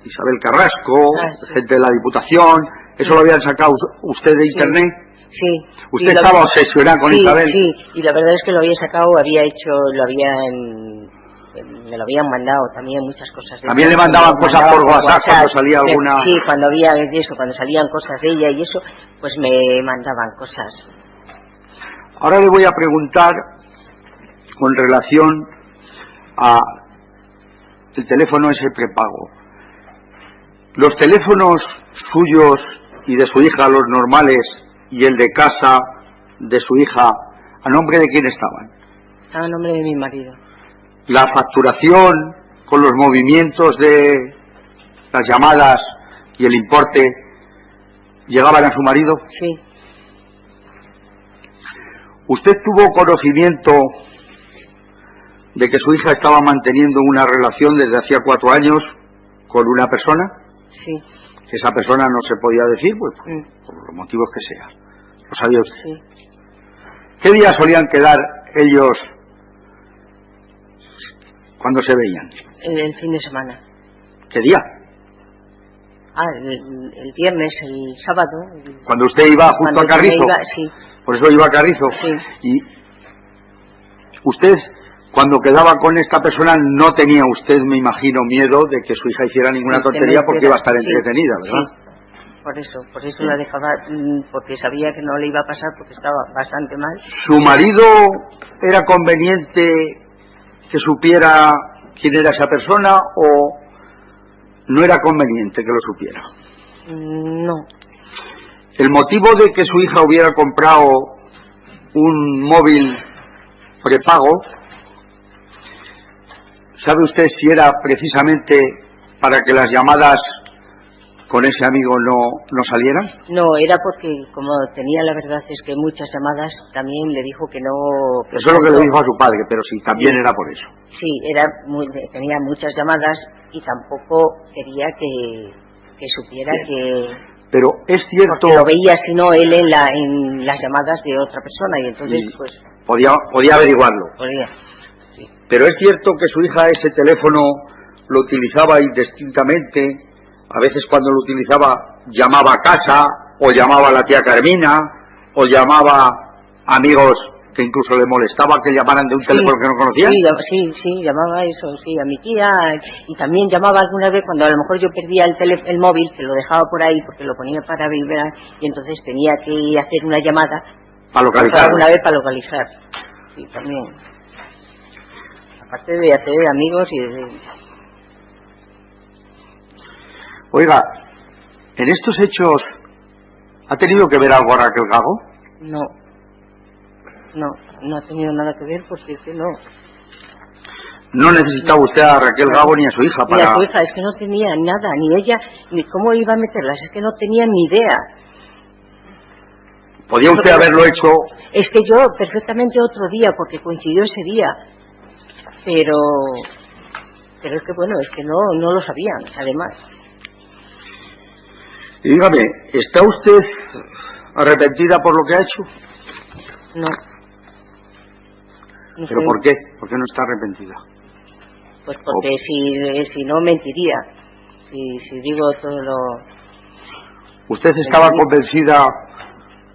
Isabel Carrasco, gente de la Diputación, ¿eso lo habían sacado usted de internet? Sí. ¿Usted estaba obsesionada con Isabel? Sí, y la verdad es que lo había sacado, me lo habían mandado también muchas cosas. También le mandaban cosas por WhatsApp cuando salía alguna... Sí, cuando había eso, cuando salían cosas de ella y eso, pues me mandaban cosas. Ahora le voy a preguntar con relación a el teléfono ese prepago. Los teléfonos suyos y de su hija, los normales, y el de casa de su hija, ¿a nombre de quién estaban? A nombre de mi marido. La facturación con los movimientos de las llamadas y el importe llegaban a su marido. Sí. ¿Usted tuvo conocimiento de que su hija estaba manteniendo una relación desde hacía 4 años con una persona? Sí. Esa persona no se podía decir, pues, por los motivos que sea. ¿Lo sabía usted? Sí. ¿Qué días solían quedar ellos cuando se veían? El fin de semana. ¿Qué día? El viernes, el sábado. Cuando usted iba justo a Carrizo. Sí. Por eso iba a Carrizo. Sí. Y usted, cuando quedaba con esta persona, no tenía usted, me imagino, miedo de que su hija hiciera ninguna tontería porque iba a estar entretenida, ¿verdad? Sí. Por eso la dejaba, porque sabía que no le iba a pasar porque estaba bastante mal. ¿Su marido era conveniente que supiera quién era esa persona o no era conveniente que lo supiera? No. El motivo de que su hija hubiera comprado un móvil prepago, ¿sabe usted si era precisamente para que las llamadas con ese amigo no salieran? No, era porque, como tenía la verdad es que muchas llamadas, también le dijo que no... Eso es lo que le dijo a su padre, pero sí, también era por eso. Sí, tenía muchas llamadas y tampoco quería que supiera que... Pero es cierto... Porque lo veía, si no, él en las llamadas de otra persona y entonces, pues... Podía averiguarlo. Podía, sí. Pero es cierto que su hija ese teléfono lo utilizaba indistintamente. A veces cuando lo utilizaba llamaba a casa, o llamaba a la tía Carmina, o llamaba a amigos que incluso le molestaba que llamaran de un teléfono que no conocía. Sí, llamaba eso, sí, a mi tía, y también llamaba alguna vez cuando a lo mejor yo perdía el móvil, que lo dejaba por ahí porque lo ponía para vibrar, y entonces tenía que hacer una llamada para localizar. Alguna vez para localizar, sí, también. Aparte de hacer amigos y de... Oiga, ¿en estos hechos ha tenido que ver algo Raquel Gago? No ha tenido nada que ver porque es que no. No necesitaba usted a Raquel Gago ni a su hija para... Ni a su hija, es que no tenía nada, ni ella, ni cómo iba a meterlas, es que no tenía ni idea. ¿Podía usted haberlo hecho? Es que yo perfectamente otro día, porque coincidió ese día, pero es que bueno, es que no lo sabían, además. Y dígame, ¿está usted arrepentida por lo que ha hecho? No. ¿Pero por qué? ¿Por qué no está arrepentida? Pues porque si no mentiría, si digo todo lo... ¿Usted estaba convencida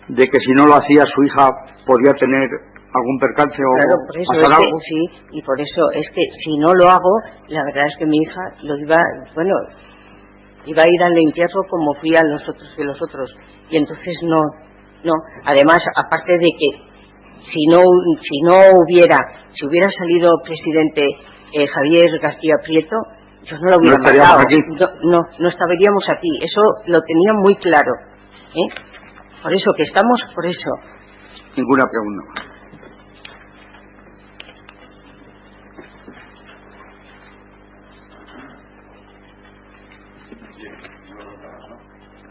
de que si no lo hacía su hija podía tener algún percance o claro, por eso pasar algo? Sí, y por eso es que si no lo hago, la verdad es que mi hija iba a ir al infierno como fui a los otros, y entonces no. Además, aparte de que si hubiera salido presidente Javier García Prieto, yo no lo hubiera matado. Aquí. No estaríamos aquí. Eso lo tenía muy claro. Por eso que estamos, por eso. Ninguna pregunta más.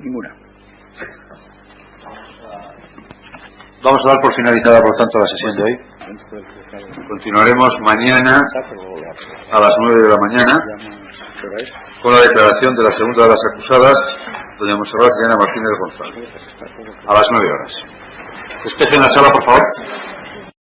Ninguna. Vamos a dar por finalizada, por tanto, la sesión de hoy. Continuaremos mañana a las 9 de la mañana con la declaración de la segunda de las acusadas, doña Monserrat Martínez González, a las 9 horas. Despejen la sala, por favor.